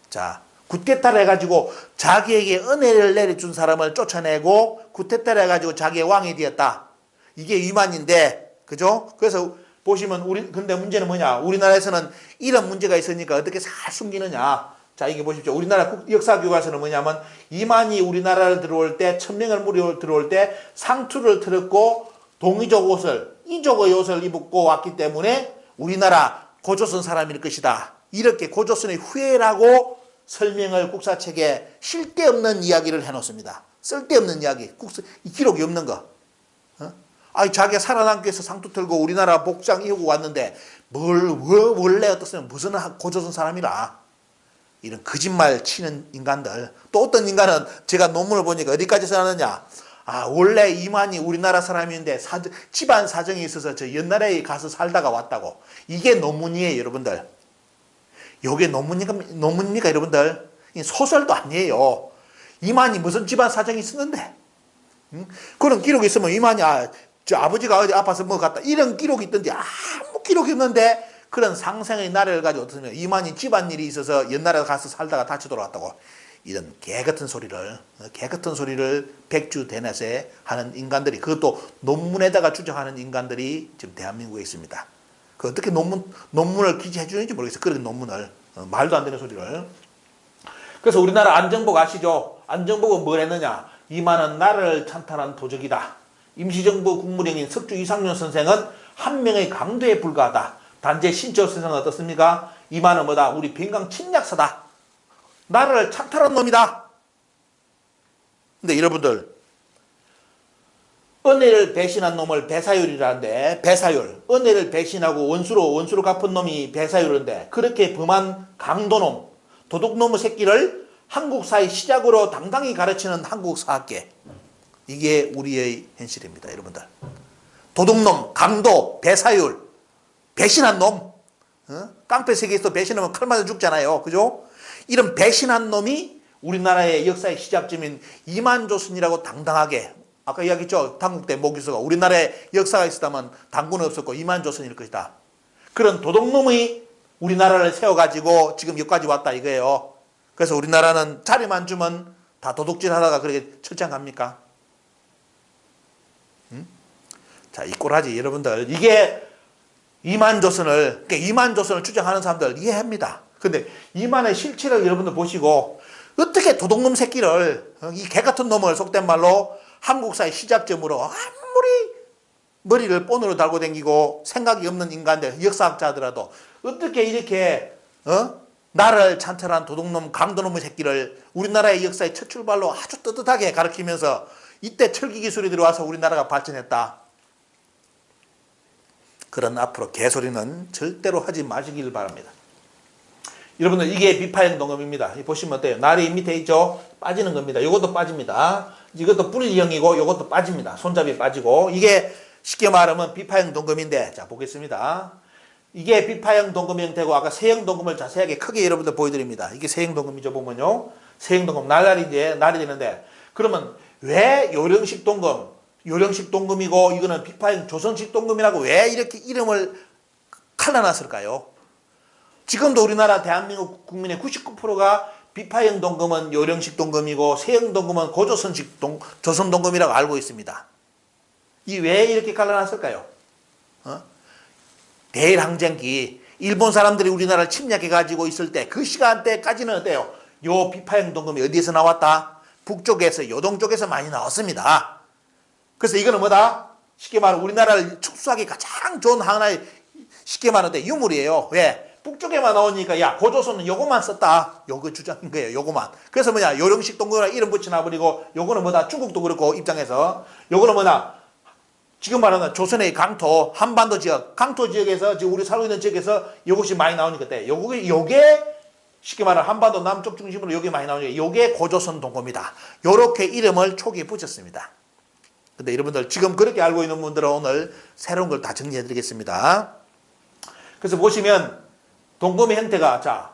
자, 쿠데타를 해가지고 자기에게 은혜를 내려준 사람을 쫓아내고 쿠데타를 해가지고 자기의 왕이 되었다. 이게 위만인데, 그죠? 그래서 보시면 근데 문제는 뭐냐? 우리나라에서는 이런 문제가 있으니까 어떻게 잘 숨기느냐? 자, 이게 보십시오. 우리나라 역사교과서는 뭐냐면, 이만이 우리나라를 들어올 때, 1000명을 무려 들어올 때 상투를 틀었고 동이족 옷을, 이족의 옷을 입고 왔기 때문에 우리나라 고조선 사람일 것이다. 이렇게 고조선의 후예라고 설명을 국사책에 쓸데없는 이야기를 해놓습니다. 쓸데없는 이야기. 기록이 없는 거. 자기가 살아남기 위해서 상투 틀고 우리나라 복장 입고 왔는데 원래 어떻습니까? 무슨 고조선 사람이라. 이런 거짓말 치는 인간들. 또 어떤 인간은 제가 논문을 보니까 어디까지 써놨느냐? 원래 이만이 우리나라 사람인데 집안 사정이 있어서 저 옛날에 가서 살다가 왔다고. 이게 논문이에요, 여러분들. 요게 논문입니까, 여러분들? 소설도 아니에요. 이만이 무슨 집안 사정이 있었는데. 그런 기록이 있으면 이만이 저 아버지가 어디 아파서 뭐 갔다. 이런 기록이 있던데 아무 기록이 없는데 그런 상생의 나라를 가지고 어떻습니까? 이만이 집안일이 있어서 옛날에 가서 살다가 다시 돌아왔다고. 이런 개같은 소리를 백주대낮에 하는 인간들이, 그것도 논문에다가 주장하는 인간들이 지금 대한민국에 있습니다. 그 어떻게 논문을 기재해 주는지 모르겠어요. 그런 논문을. 말도 안 되는 소리를. 그래서 우리나라 안정복 아시죠? 안정복은 뭘 했느냐? 이만은 나라를 찬탈한 도적이다. 임시정부 국무령인 석주 이상윤 선생은 한 명의 강도에 불과하다. 단재 신철 선생은 어떻습니까? 이만은 뭐다? 우리 변강 침략사다. 나라를 찬탈한 놈이다. 근데 여러분들, 은혜를 배신한 놈을 배사율이라는데, 배사율, 은혜를 배신하고 원수로 갚은 놈이 배사율인데, 그렇게 범한 강도놈, 도둑놈의 새끼를 한국사의 시작으로 당당히 가르치는 한국사학계. 이게 우리의 현실입니다, 여러분들. 도둑놈, 강도, 배사율, 배신한 놈. 깡패 세계에서 배신하면 칼 맞아 죽잖아요. 그죠? 이런 배신한 놈이 우리나라의 역사의 시작점인 이만조선이라고 당당하게, 아까 이야기했죠. 당국대 모기서가 우리나라의 역사가 있었다면 당군은 없었고 이만조선일 것이다. 그런 도둑놈이 우리나라를 세워가지고 지금 여기까지 왔다 이거예요. 그래서 우리나라는 자리만 주면 다 도둑질 하다가 그렇게 철장 갑니까? 자, 이 꼬라지 여러분들, 이게 이만조선을, 그러니까 이만조선을 주장하는 사람들 이해합니다. 근데 이만의 실체를 여러분들 보시고 어떻게 도둑놈 새끼를, 이 개같은 놈을 속된 말로 한국사의 시작점으로 아무리 머리를 본으로 달고 다니고 생각이 없는 인간들, 역사학자들라도 어떻게 이렇게 나라를 찬탈한 도둑놈, 강도놈의 새끼를 우리나라의 역사의 첫 출발로 아주 떳떳하게 가르치면서 이때 철기 기술이 들어와서 우리나라가 발전했다. 그런 앞으로 개소리는 절대로 하지 마시길 바랍니다. 여러분들, 이게 비파형 동검입니다. 보시면 어때요? 날이 밑에 있죠? 빠지는 겁니다. 이것도 빠집니다. 이것도 뿌리형이고 이것도 빠집니다. 손잡이 빠지고. 이게 쉽게 말하면 비파형 동검인데, 자 보겠습니다. 이게 비파형 동검 형태고, 아까 세형 동검을 자세하게 크게 여러분들 보여드립니다. 이게 세형 동검이죠. 보면요, 세형 동검 날이 되는데, 그러면 왜 요령식 동검, 요령식 동검이고 이거는 비파형 조선식 동검이라고 왜 이렇게 이름을 갈라놨을까요? 지금도 우리나라 대한민국 국민의 99%가 비파형 동검은 요령식 동검이고 세형 동검은 고조선식 조선 동검이라고 알고 있습니다. 이 왜 이렇게 갈라놨을까요? 대일항쟁기, 일본 사람들이 우리나라를 침략해가지고 있을 때 그 시간대까지는 어때요? 요 비파형 동검이 어디에서 나왔다? 북쪽에서, 요동 쪽에서 많이 나왔습니다. 그래서 이거는 뭐다? 쉽게 말하면 우리나라를 축소하기 가장 좋은 하나의, 쉽게 말하면 유물이에요. 왜? 북쪽에만 나오니까 야, 고조선은 요거만 썼다. 요거 주장인 거예요. 요거만. 그래서 뭐냐, 요령식 동검이라 이름 붙여놔버리고, 요거는 뭐다? 중국도 그렇고 입장에서 요거는 뭐냐, 지금 말하는 조선의 강토, 한반도 지역, 강토 지역에서 지금 우리 살고 있는 지역에서 요것이 많이 나오니까 때 요게 쉽게 말하면 한반도 남쪽 중심으로 요게 많이 나오니까 요게 고조선 동검이다. 요렇게 이름을 초기에 붙였습니다. 근데 여러분들 지금 그렇게 알고 있는 분들은 오늘 새로운 걸 다 정리해 드리겠습니다. 그래서 보시면 동검의 형태가, 자,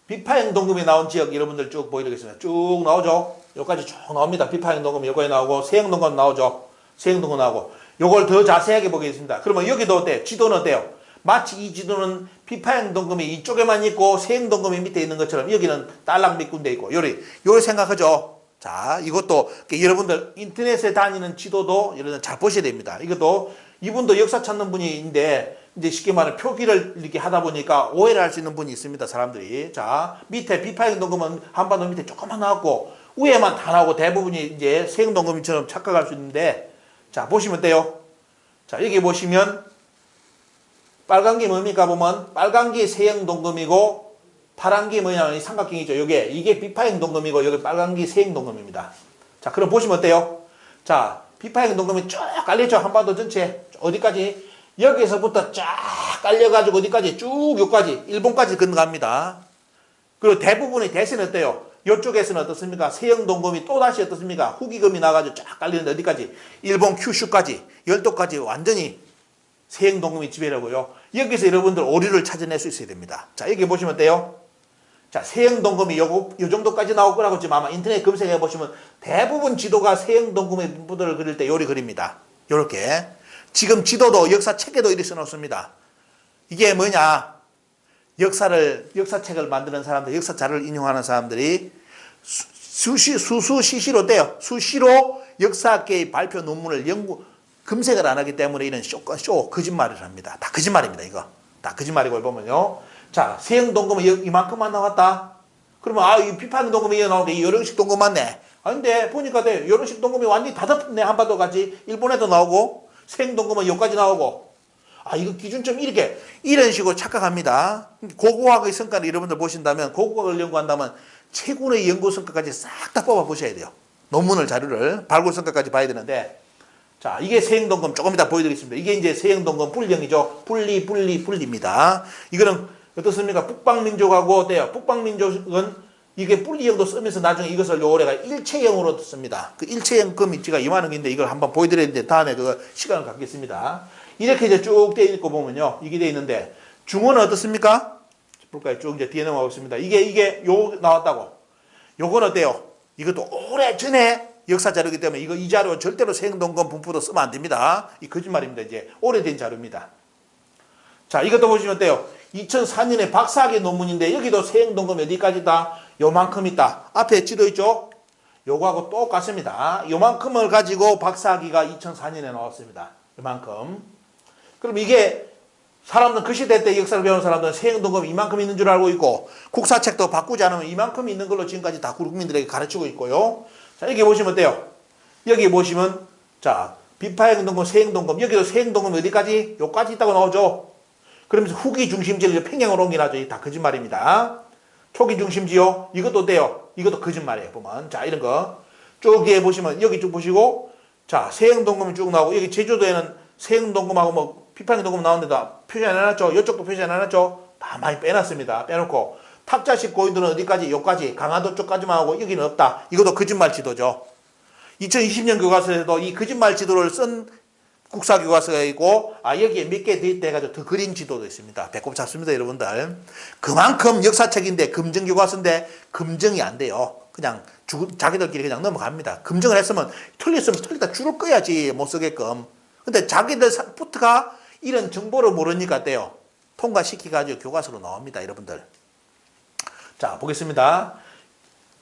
비파형 동검이 나온 지역 여러분들 쭉 보여드리겠습니다. 쭉 나오죠. 여기까지 쭉 나옵니다. 비파형 동검이 여기까지 나오고, 세형 동검 나오죠. 세형 동검 나오고, 요걸 더 자세하게 보겠습니다. 그러면 여기도 어때요? 지도는 어때요? 마치 이 지도는 비파형 동검이 이쪽에만 있고 세형 동검이 밑에 있는 것처럼 여기는 딸랑 밑군데 있고, 요리 생각하죠. 자, 이것도 여러분들 인터넷에 다니는 지도도 여러분들 잘 보셔야 됩니다. 이것도 이분도 역사 찾는 분인데 이제 쉽게 말하면 표기를 이렇게 하다 보니까 오해를 할 수 있는 분이 있습니다. 사람들이. 자, 밑에 비파형 동검은 한반도 밑에 조금만 나왔고 위에만 다 나오고 대부분이 이제 세형 동검처럼 착각할 수 있는데, 자 보시면 돼요. 자, 여기 보시면 빨간 게 뭡니까? 보면 빨간 게 세형 동검이고 파란 게 뭐냐면 이 삼각형이죠. 이게 비파형 동검이고 여기 빨간 게 세형 동검입니다. 자, 그럼 보시면 어때요? 자, 비파형 동검이 쫙 깔려있죠. 한반도 전체 어디까지? 여기서부터 쫙 깔려가지고 어디까지? 쭉 여기까지 일본까지 건너갑니다. 그리고 대부분의 대세는 어때요? 이쪽에서는 어떻습니까? 세형 동검이 또다시 어떻습니까? 후기금이 나가지고 쫙 깔리는데 어디까지? 일본 큐슈까지, 열도까지 완전히 세형 동검이 지배라고요. 여기서 여러분들 오류를 찾아낼 수 있어야 됩니다. 자, 여기 보시면 어때요? 자, 세형 동검이 요 정도까지 나올 거라고 지금 아마 인터넷 검색해 보시면 대부분 지도가 세형 동검의 분들을 그릴 때 요리 그립니다. 요렇게. 지금 지도도 역사책에도 이렇게 써놓습니다. 이게 뭐냐? 역사책을 만드는 사람들, 역사 자료를 인용하는 사람들이 수시로 떼요. 수시로 역사학계의 발표 논문을 검색을 안 하기 때문에 이런 거짓말을 합니다. 다 거짓말입니다, 이거. 다 거짓말이고, 보면요. 자, 세형 동검은 이만큼만 나왔다? 그러면, 이 비파형 동검이 나오는데 이 요령식 동검 맞네? 근데 보니까 요령식 동검이 완전히 다 덮네, 한반도 같이. 일본에도 나오고, 세형 동검은 여기까지 나오고. 이거 기준점 이런 식으로 착각합니다. 고고학의 성과를 여러분들 보신다면, 고고학을 연구한다면 최고의 연구 성과까지 싹 다 뽑아 보셔야 돼요. 논문을, 자료를, 발굴 성과까지 봐야 되는데, 자, 이게 세형 동검 조금 이따 보여드리겠습니다. 이게 이제 세형 동검 분리형이죠. 분리입니다. 이거는 어떻습니까? 북방민족하고 어때요? 북방민족은 이게 분리형도 쓰면서 나중에 이것을 요래가 일체형으로 씁니다. 그 일체형 그 밑지가 이만한 게인데 이걸 한번 보여드려야 되는데 다음에 그거 시간을 갖겠습니다. 이렇게 이제 쭉 돼 있고 보면요. 이게 돼 있는데 중원은 어떻습니까? 볼까요? 쭉 이제 뒤에 넘어가고 있습니다. 이게 요 나왔다고. 요건 어때요? 이것도 오래 전에 역사 자료이기 때문에 이 자료 절대로 세행동금 분포도 쓰면 안 됩니다. 이 거짓말입니다. 이제 오래된 자료입니다. 자, 이것도 보시면 어때요? 2004년에 박사학위 논문인데 여기도 세행동금이 어디까지 있다? 요만큼 있다. 앞에 지도 있죠? 요거하고 똑같습니다. 요만큼을 가지고 박사학위가 2004년에 나왔습니다. 요만큼. 그럼 이게 사람들은 그 시대 때 역사를 배우는 사람들은 세행동금이 이만큼 있는 줄 알고 있고 국사책도 바꾸지 않으면 이만큼 있는 걸로 지금까지 다 국민들에게 가르치고 있고요. 자, 여기 보시면 어때요? 여기 보시면 자, 비파행동금, 세행동금, 여기도 세행동금이 어디까지? 요까지 있다고 나오죠. 그러면서 후기 중심지를 평양으로 옮겨놔죠. 다 거짓말입니다. 초기 중심지요. 이것도 어때요? 이것도 거짓말이에요. 보면 자, 이런 거 쭉 뒤에 보시면 여기 쭉 보시고 자, 세행동금이 쭉 나오고 여기 제주도에는 세행동금하고 뭐 비파행동금 나오는데도 표시 안 해놨죠. 이쪽도 표시 안 해놨죠. 다 많이 빼놨습니다. 빼놓고 탁자식 고인들은 어디까지? 여기까지 강화도 쪽까지만 하고 여기는 없다. 이것도 거짓말 지도죠. 2020년 교과서에도 이 거짓말 지도를 쓴 국사 교과서가 있고 여기에 몇 개 더 있다 해가지고 더 그린 지도도 있습니다. 배꼽 잡습니다, 여러분들. 그만큼 역사책인데 검증 교과서인데 검증이 안 돼요. 그냥 자기들끼리 그냥 넘어갑니다. 검증을 했으면 틀렸으면 틀리다 줄을 꺼야지 못 쓰게끔. 근데 자기들부터가 이런 정보를 모르니까 어때요? 통과시켜가지고 교과서로 나옵니다, 여러분들. 자, 보겠습니다.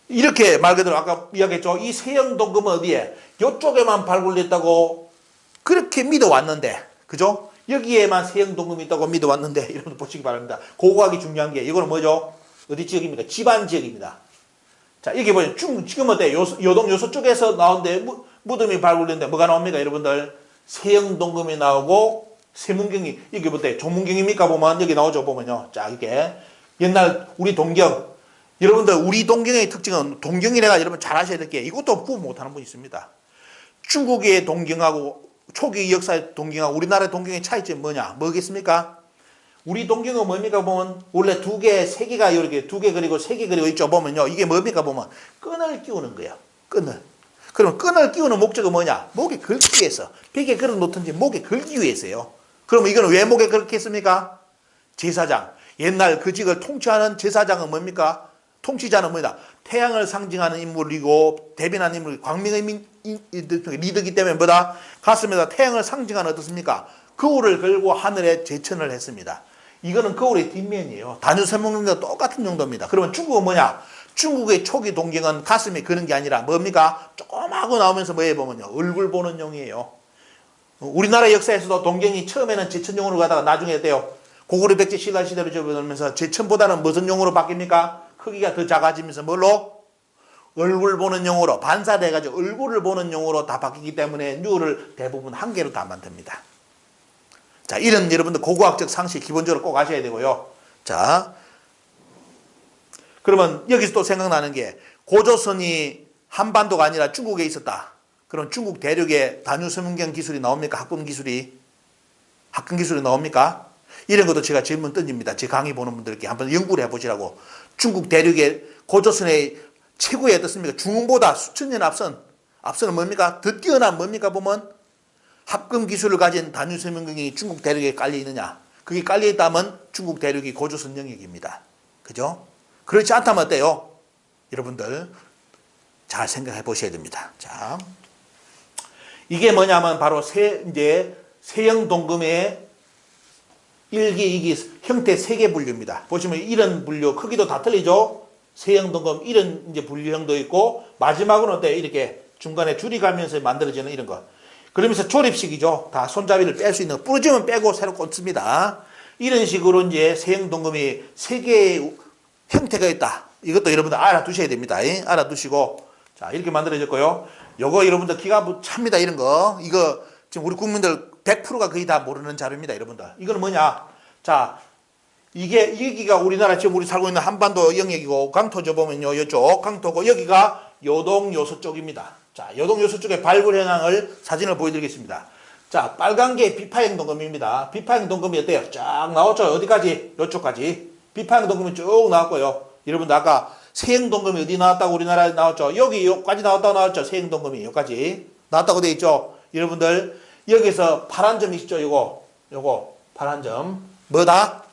이렇게 말 그대로 아까 이야기했죠. 이 세형동금은 어디에? 이쪽에만 발굴됐다고 그렇게 믿어왔는데, 그죠? 여기에만 세형동금이 있다고 믿어왔는데, 여러분 보시기 바랍니다. 고고하기 중요한 게, 이거는 뭐죠? 어디 지역입니까? 지반 지역입니다. 자, 여기 보시면 지금 어때요? 요동 요소 쪽에서 나오는데, 무덤이 발굴됐는데, 뭐가 나옵니까, 여러분들? 세형동금이 나오고, 세문경이, 이게 뭐대? 조문경입니까? 보면, 여기 나오죠, 보면요. 자, 이게. 옛날 우리 동경, 여러분들 우리 동경의 특징은 동경이래가 여러분 잘 아셔야 될 게 이것도 구분 못하는 분이 있습니다. 중국의 동경하고 초기 역사의 동경하고 우리나라의 동경의 차이점이 뭐냐? 뭐겠습니까? 우리 동경은 뭡니까 보면 원래 두 개, 세 개가 이렇게 두 개 그리고 세 개 그리고 있죠 보면요. 이게 뭡니까 보면 끈을 끼우는 거예요. 끈을. 그럼 끈을 끼우는 목적은 뭐냐? 목에 걸기 위해서. 벽에 걸어 놓든지 목에 걸기 위해서요. 그럼 이거는 왜 목에 걸게 했습니까? 제사장. 옛날 그 직을 통치하는 제사장은 뭡니까? 통치자는 뭐냐? 태양을 상징하는 인물이고 대변하는 인물, 광명의 리더이기 때문에 뭐다? 가슴에다 태양을 상징하는 어떻습니까? 거울을 걸고 하늘에 제천을 했습니다. 이거는 거울의 뒷면이에요. 단유설명과 똑같은 정도입니다. 그러면 중국은 뭐냐? 중국의 초기 동경은 가슴에 거는 게 아니라 뭡니까? 조그마하고 나오면서 뭐에 보면요. 얼굴 보는 용이에요. 우리나라 역사에서도 동경이 처음에는 제천용으로 가다가 나중에 어때요? 고구려 백제 신라 시대로 접어들면서 제천보다는 무슨 용으로 바뀝니까? 크기가 더 작아지면서 뭘로? 얼굴 보는 용으로 반사돼가지고 얼굴을 보는 용으로 다 바뀌기 때문에 뉴를 대부분 한 개로 다 만듭니다. 자, 이런 여러분들 고고학적 상식 기본적으로 꼭 아셔야 되고요. 자, 그러면 여기서 또 생각나는 게 고조선이 한반도가 아니라 중국에 있었다. 그럼 중국 대륙에 단유서문경 기술이 나옵니까? 학군 기술이 나옵니까? 이런 것도 제가 질문 던집니다. 제 강의 보는 분들께 한번 연구를 해보시라고. 중국 대륙의 고조선의 최고의 어떻습니까? 중흥보다 수천 년 앞서는 뭡니까? 더 뛰어난 뭡니까? 보면 합금 기술을 가진 단유서문경이 중국 대륙에 깔려 있느냐? 그게 깔려 있다면 중국 대륙이 고조선 영역입니다. 그죠? 그렇지 않다면 어때요? 여러분들 잘 생각해 보셔야 됩니다. 자, 이게 뭐냐면 바로 세형동금의 1기, 2기 형태 3개 분류입니다. 보시면 이런 분류 크기도 다 틀리죠? 세형동금 이런 이제 분류형도 있고 마지막은 어때요? 이렇게 중간에 줄이 가면서 만들어지는 이런 거. 그러면서 조립식이죠. 다 손잡이를 뺄 수 있는 거. 부러지면 빼고 새로 꽂습니다. 이런 식으로 이제 세형동금이 3개의 형태가 있다. 이것도 여러분들 알아두셔야 됩니다. 알아두시고 자, 이렇게 만들어졌고요. 요거 여러분들 기가 찹니다. 이런 거. 이거 지금 우리 국민들 100%가 거의 다 모르는 자료입니다. 여러분들. 이거는 뭐냐? 자, 여기가 우리나라 지금 우리 살고 있는 한반도 영역이고 강토죠 보면요. 이쪽 강토고 여기가 요동 요소 쪽입니다. 자, 요동 요소 쪽의 발굴 현황을 사진을 보여드리겠습니다. 자, 빨간 게 비파행 동금입니다. 비파행 동금이 어때요? 쫙 나왔죠? 어디까지? 요쪽까지. 비파행 동금이 쭉 나왔고요. 여러분들 아까 세형동금이 어디 나왔다고 우리나라에 나왔죠? 여기까지 나왔다고 나왔죠? 세형동금이 여기까지 나왔다고 되어 있죠? 여러분들 여기서 파란 점 있죠? 요거 파란 점 뭐다?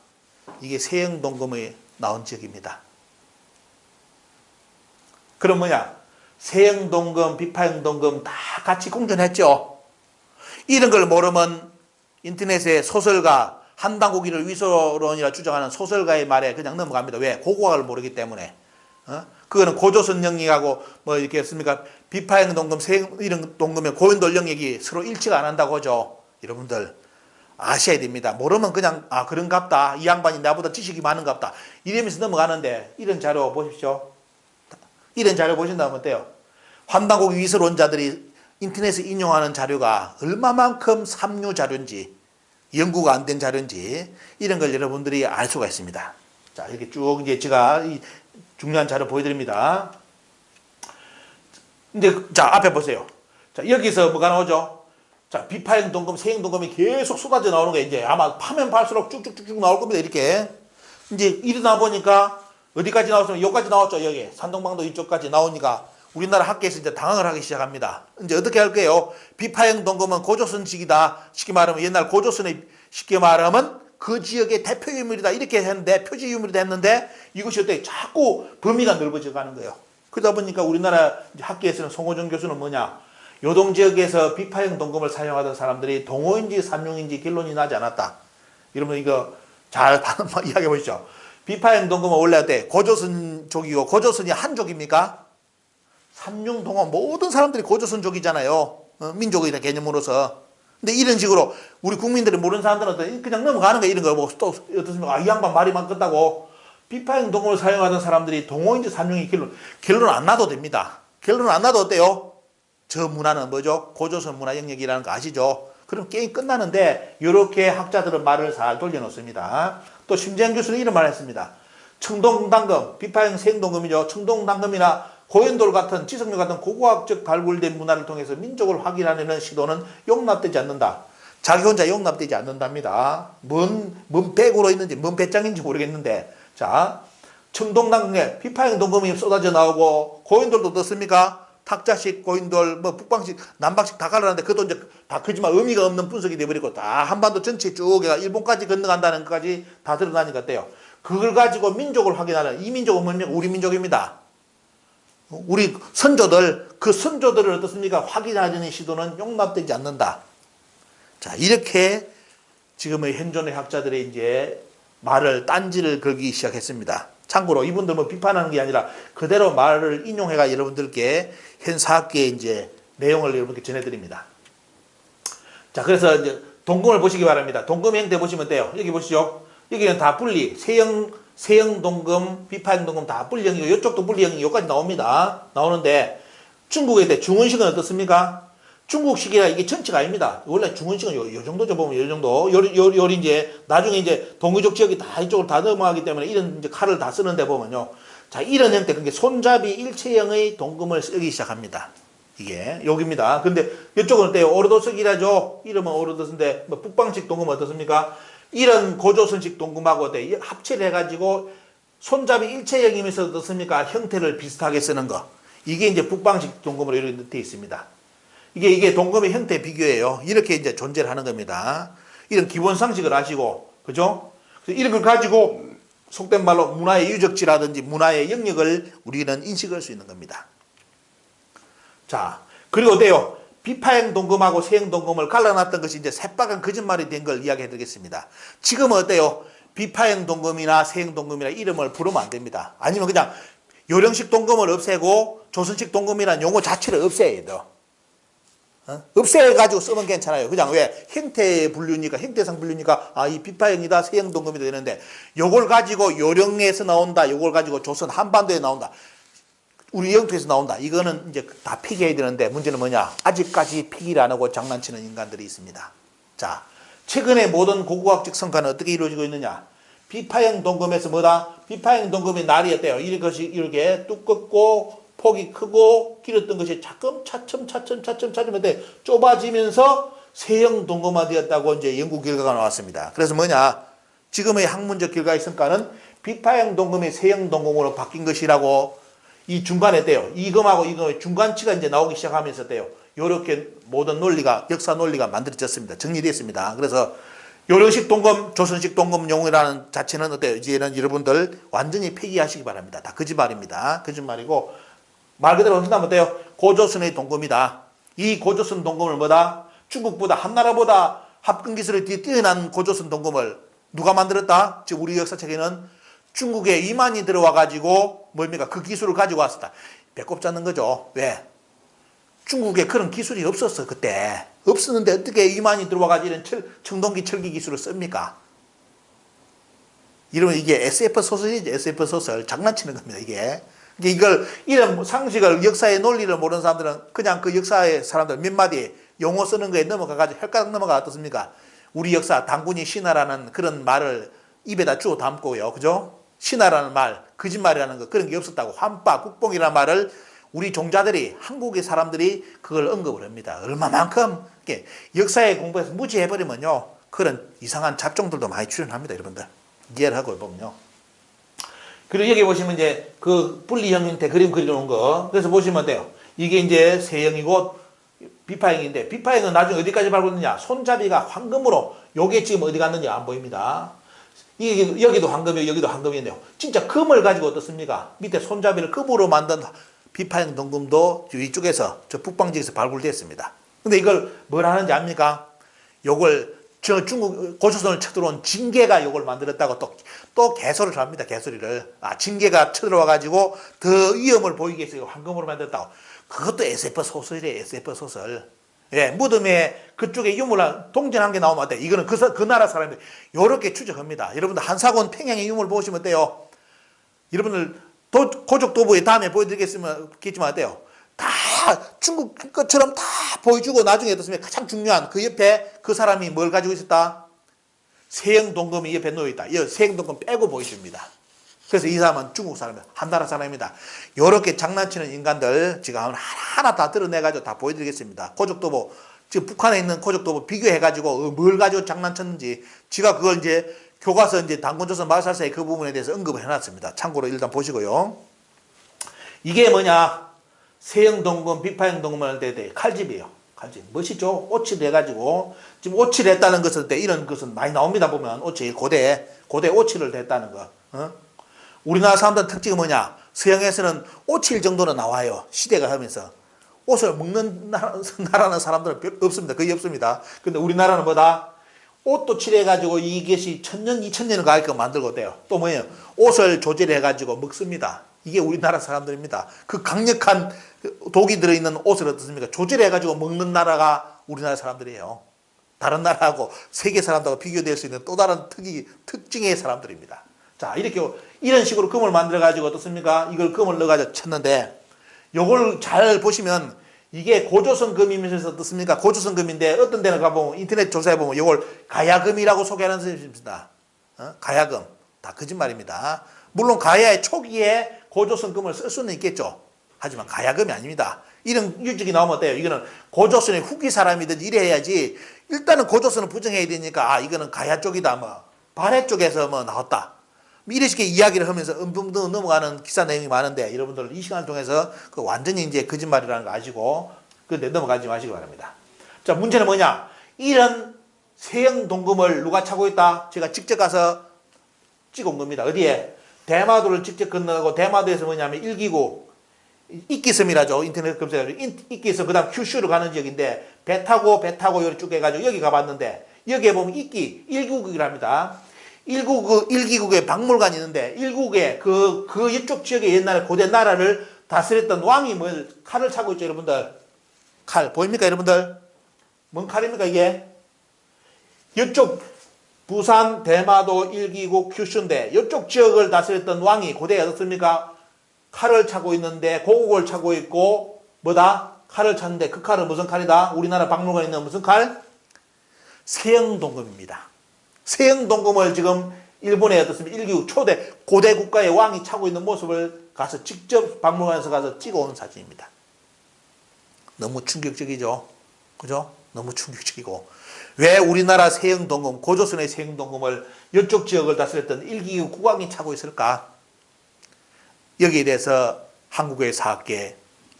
이게 세형 동금이 나온 지역입니다. 그럼 뭐냐? 세형 동금, 비파형 동금 다 같이 공존했죠. 이런 걸 모르면 인터넷에 소설가 한당고기를 위소론이라 주장하는 소설가의 말에 그냥 넘어갑니다. 왜? 고고학을 모르기 때문에. 그거는 고조선 영역하고 뭐 이렇게 했습니까? 비파형 동금, 세형 이런 동금의 고인돌 영역이 서로 일치가 안 한다고 하죠. 여러분들 아셔야 됩니다. 모르면 그냥 그런갑다. 이 양반이 나보다 지식이 많은갑다. 이러면서 넘어가는데 이런 자료 보십시오. 이런 자료 보신다면 어때요? 한당고기 위소론자들이 인터넷에 인용하는 자료가 얼마만큼 삼류 자료인지 연구가 안 된 자료인지 이런 걸 여러분들이 알 수가 있습니다. 자, 이렇게 쭉 이제 제가 이 중요한 자료 보여드립니다. 이제 자 앞에 보세요. 자 여기서 뭐가 나오죠? 자 비파형 동금, 세형 동금이 계속 쏟아져 나오는 게 이제 아마 파면 팔수록 쭉쭉쭉쭉 나올 겁니다. 이렇게 이제 이러다 보니까 어디까지 나왔으면 여기까지 나왔죠. 여기 산동방도 이쪽까지 나오니까 우리나라 학계에서 이제 당황을 하기 시작합니다. 이제 어떻게 할게요? 비파형 동금은 고조선식이다. 쉽게 말하면 옛날 고조선의 쉽게 말하면 그 지역의 대표 유물이다. 이렇게 했는데 표지 유물이 됐는데 이것이 어때? 자꾸 범위가 넓어져 가는 거예요. 그러다 보니까 우리나라 학계에서는 송호정 교수는 뭐냐? 요동 지역에서 비파형 동금을 사용하던 사람들이 동호인지 삼룡인지 결론이 나지 않았다. 여러분 이거 잘 이야기해 보시죠. 비파형 동금은 원래 어때? 고조선족이고 고조선이 한족입니까? 삼룡 동호 모든 사람들이 고조선족이잖아요. 민족의 개념으로서. 근데 이런 식으로 우리 국민들이 모르는 사람들은 그냥 넘어가는 거예요. 이런 거 뭐 또 어떻습니까? 이 양반 말이 많겠다고. 비파형 동금을 사용하던 사람들이 동호인지 삼룡이 결론 안 나도 됩니다. 결론 안 나도 어때요? 저 문화는 뭐죠? 고조선 문화 영역이라는 거 아시죠? 그럼 게임 끝나는데 이렇게 학자들은 말을 잘 돌려놓습니다. 또 심재영 교수는 이런 말을 했습니다. 청동당금, 비파형 세형동금이죠. 청동당금이나 고연돌 같은 지성류 같은 고고학적 발굴된 문화를 통해서 민족을 확인하려는 시도는 용납되지 않는다. 자기 혼자 용납되지 않는답니다. 뭔 백으로 있는지 뭔 배짱인지 모르겠는데 자 청동당금에 비파형 동금이 쏟아져 나오고 고연돌도 어떻습니까? 탁자식 고인돌 뭐 북방식 남방식 다 갈라놨는데 그것도 이제 다 크지만 의미가 없는 분석이 돼버리고 다 한반도 전체 쭉 일본까지 건너간다는 것까지 다 드러나니까 어때요? 그걸 가지고 민족을 확인하는 이 민족은 뭡니까? 우리 민족입니다. 우리 선조들 그 선조들을 어떻습니까? 확인하려는 시도는 용납되지 않는다. 자 이렇게 지금의 현존의 학자들의 이제 말을 딴지를 걸기 시작했습니다. 참고로 이분들 뭐 비판하는 게 아니라 그대로 말을 인용해가 여러분들께 현 사학계의 이제 내용을 여러분께 전해드립니다. 자, 그래서 이제 동금을 보시기 바랍니다. 동금 형태 보시면 돼요. 여기 보시죠. 여기는 다 분리. 세형 동금, 비파형 동금 다 분리형이고 이쪽도 분리형이 여기까지 나옵니다. 나오는데 중국에 대해 중원식은 어떻습니까? 중국식이라 이게 전체가 아닙니다. 원래 중원식은 요 정도죠. 보면 요 정도. 요 이제 나중에 이제 동의족 지역이 다 이쪽으로 다 넘어가기 때문에 이런 이제 칼을 다 쓰는데 보면요. 자, 이런 형태, 그게 손잡이 일체형의 동금을 쓰기 시작합니다. 이게 여기입니다. 근데 이쪽은 어때요? 오르도석이라죠. 이름은 오르도스인데 뭐 북방식 동금은 어떻습니까? 이런 고조선식 동금하고 어때? 합체를 해가지고 손잡이 일체형이면서 어떻습니까? 형태를 비슷하게 쓰는 거. 이게 이제 북방식 동금으로 이렇게 되어 있습니다. 이게 동금의 형태 비교예요. 이렇게 이제 존재를 하는 겁니다. 이런 기본 상식을 아시고, 그죠? 그래서 이런 걸 가지고 속된 말로 문화의 유적지라든지 문화의 영역을 우리는 인식할 수 있는 겁니다. 자, 그리고 어때요? 비파형 동금하고 세형 동금을 갈라놨던 것이 이제 새빨간 거짓말이 된 걸 이야기해 드리겠습니다. 지금은 어때요? 비파형 동금이나 세형 동금이나 이름을 부르면 안 됩니다. 아니면 그냥 요령식 동금을 없애고 조선식 동금이라는 용어 자체를 없애야 돼요. 없애가지고 쓰면 괜찮아요. 그냥 왜? 형태 분류니까, 형태상 분류니까, 이 비파형이다, 세형 동금이다 되는데, 요걸 가지고 요령에서 나온다, 요걸 가지고 조선 한반도에 나온다, 우리 영토에서 나온다. 이거는 이제 다 폐기해야 되는데, 문제는 뭐냐? 아직까지 폐기를 안 하고 장난치는 인간들이 있습니다. 자, 최근에 모든 고고학적 성과는 어떻게 이루어지고 있느냐? 비파형 동금에서 뭐다? 비파형 동금의 날이 어때요? 이렇게 두껍고, 폭이 크고 길었던 것이 차츰 좁아지면서 세형 동금화 되었다고 이제 연구 결과가 나왔습니다. 그래서 뭐냐? 지금의 학문적 결과의 성과는 비파형 동금이 세형 동금으로 바뀐 것이라고 이 중간에 떼요. 이금하고 이금의 중간치가 이제 나오기 시작하면서 떼요. 이렇게 모든 논리가, 역사 논리가 만들어졌습니다. 정리됐습니다. 그래서 요령식 동검, 조선식 동검 용이라는 자체는 어때요? 이제는 여러분들 완전히 폐기하시기 바랍니다. 다 거짓말입니다. 거짓말이고, 말 그대로 한다면 어때요? 고조선의 동검이다. 이 고조선 동검을 뭐다? 중국보다, 한나라보다 합금 기술에 뛰어난 고조선 동검을 누가 만들었다? 지금 우리 역사책에는 중국에 이만이 들어와 가지고 뭡니까? 그 기술을 가지고 왔었다. 배꼽 잡는 거죠. 왜? 중국에 그런 기술이 없었어. 그때 없었는데 어떻게 이만이 들어와 가지고 이런 청동기 철기 기술을 씁니까? 이러면 이게 SF 소설이죠. SF 소설. 장난치는 겁니다. 이게 이걸 이런 상식을, 역사의 논리를 모르는 사람들은 그냥 그 역사의 사람들 몇 마디 용어 쓰는 거에 넘어가 가지고 헷갈려 넘어가. 어떻습니까? 우리 역사 당군이 신하라는 그런 말을 입에다 주워 담고요. 그죠? 신하라는 말, 거짓말이라는 거, 그런 게 없었다고. 환빠, 국뽕이라는 말을 우리 종자들이, 한국의 사람들이 그걸 언급을 합니다. 얼마만큼 역사의 공부에서 무지해버리면요, 그런 이상한 잡종들도 많이 출연합니다. 여러분들 이해를 하고 보면요. 그리고 여기 보시면 이제 그 분리형 형태 그림 그려놓은 거, 그래서 보시면 돼요. 이게 이제 세형이고 비파형인데, 비파형은 나중에 어디까지 발굴했느냐? 손잡이가 황금으로, 요게 지금 어디 갔는지 안 보입니다. 이게 여기도 황금이에요. 여기도 황금이네요. 진짜 금을 가지고 어떻습니까? 밑에 손잡이를 금으로 만든 비파형 동금도 위쪽에서, 저 북방 지역에서 발굴됐습니다. 근데 이걸 뭘 하는지 압니까? 요걸 저 중국 고조선을 쳐들어온 징계가 요걸 만들었다고 또 개소리를 합니다. 개소리를. 징계가 쳐들어와 가지고 더 위험을 보이게 해서 황금으로 만들었다고. 그것도 SF 소설이에요. SF 소설. 예, 무덤에 그쪽에 유물 동전한 게 나오면 어때? 이거는 그 나라 사람들이 요렇게 추적합니다. 여러분들 한사곤 평양의 유물 보시면 어때요? 여러분들 고족 도보에 다음에 보여드리겠지만 어때요? 다 중국 것처럼 다 보여주고, 나중에 어떻습니까? 가장 중요한 그 옆에 그 사람이 뭘 가지고 있었다? 세형 동검이 옆에 놓여있다. 이 세형 동검 빼고 보여줍니다. 그래서 이 사람은 중국 사람입니다. 한나라 사람입니다. 요렇게 장난치는 인간들 지금 하나 다 드러내가지고 다 보여드리겠습니다. 고족도보, 지금 북한에 있는 고족도보 비교해가지고 뭘 가지고 장난쳤는지, 지가 그걸 이제 교과서 이제 당군조선 마살사의 그 부분에 대해서 언급을 해놨습니다. 참고로 일단 보시고요. 이게 뭐냐? 세형 동검, 비파형 동검을 할 때 칼집이에요. 칼집. 멋이죠? 오칠 해가지고, 지금 오칠 했다는 것은 이런 것은 많이 나옵니다. 보면 오칠, 고대 오칠을 했다는 거. 우리나라 사람들은 특징이 뭐냐? 서양에서는 오칠 정도는 나와요. 시대가 하면서. 옷을 먹는 나라는 사람들은 별 없습니다. 거의 없습니다. 근데 우리나라는 뭐다? 옷도 칠해가지고 이것이 1000년, 2000년을 가게끔 만들고 돼요. 또 뭐예요? 옷을 조절해가지고 먹습니다. 이게 우리나라 사람들입니다. 그 강력한 독이 들어있는 옷을 어떻습니까? 조절해가지고 먹는 나라가 우리나라 사람들이에요. 다른 나라하고 세계 사람들하고 비교될 수 있는 또 다른 특징의 사람들입니다. 자, 이런 식으로 금을 만들어가지고 어떻습니까? 이걸 금을 넣어가지고 쳤는데, 요걸 잘 보시면 이게 고조선 금이면서 어떻습니까? 고조선 금인데 어떤 데는 가보면, 인터넷 조사해보면 요걸 가야금이라고 소개하는 사람이 있습니다. 가야금. 다 거짓말입니다. 물론 가야의 초기에 고조선 금을 쓸 수는 있겠죠. 하지만 가야금이 아닙니다. 이런 유적이 나오면 어때요? 이거는 고조선의 후기 사람이든지 이래 해야지, 일단은 고조선을 부정해야 되니까 이거는 가야 쪽이다, 뭐 발해 쪽에서 뭐 나왔다, 이렇게 이야기를 하면서 음붕도 넘어가는 기사 내용이 많은데, 여러분들 이 시간을 통해서 그 완전히 이제 거짓말이라는 거 아시고 그런데 넘어가지 마시기 바랍니다. 자, 문제는 뭐냐? 이런 세형 동금을 누가 차고 있다? 제가 직접 가서 찍어온 겁니다. 어디에? 대마도를 직접 건너고, 대마도에서 뭐냐면 일기구, 이끼섬이라죠. 인터넷 검색해서 이끼섬, 그 다음 큐슈로 가는 지역인데, 배 타고 여기 쭉 해가지고 여기 가봤는데, 여기에 보면 일기국이랍니다. 일기국에 박물관이 있는데, 일기국에 그 이쪽 지역에 옛날에 고대 나라를 다스렸던 왕이 칼을 차고 있죠, 여러분들. 칼 보입니까, 여러분들? 뭔 칼입니까, 이게? 이쪽 부산, 대마도, 일기국, 큐슈인데, 이쪽 지역을 다스렸던 왕이 고대에 어떻습니까? 칼을 차고 있는데, 고국을 차고 있고, 뭐다? 칼을 찼는데, 그 칼은 무슨 칼이다? 우리나라 박물관에 있는 무슨 칼? 세형동금입니다. 세형동금을 지금 일본의 어떻습니까? 일기국 초대 고대 국가의 왕이 차고 있는 모습을 가서 직접 박물관에서 가서 찍어온 사진입니다. 너무 충격적이죠? 그죠? 너무 충격적이고. 왜 우리나라 세형동금, 고조선의 세형동금을 이쪽 지역을 다스렸던 일기국 국왕이 차고 있을까? 여기에 대해서 한국의 사학계,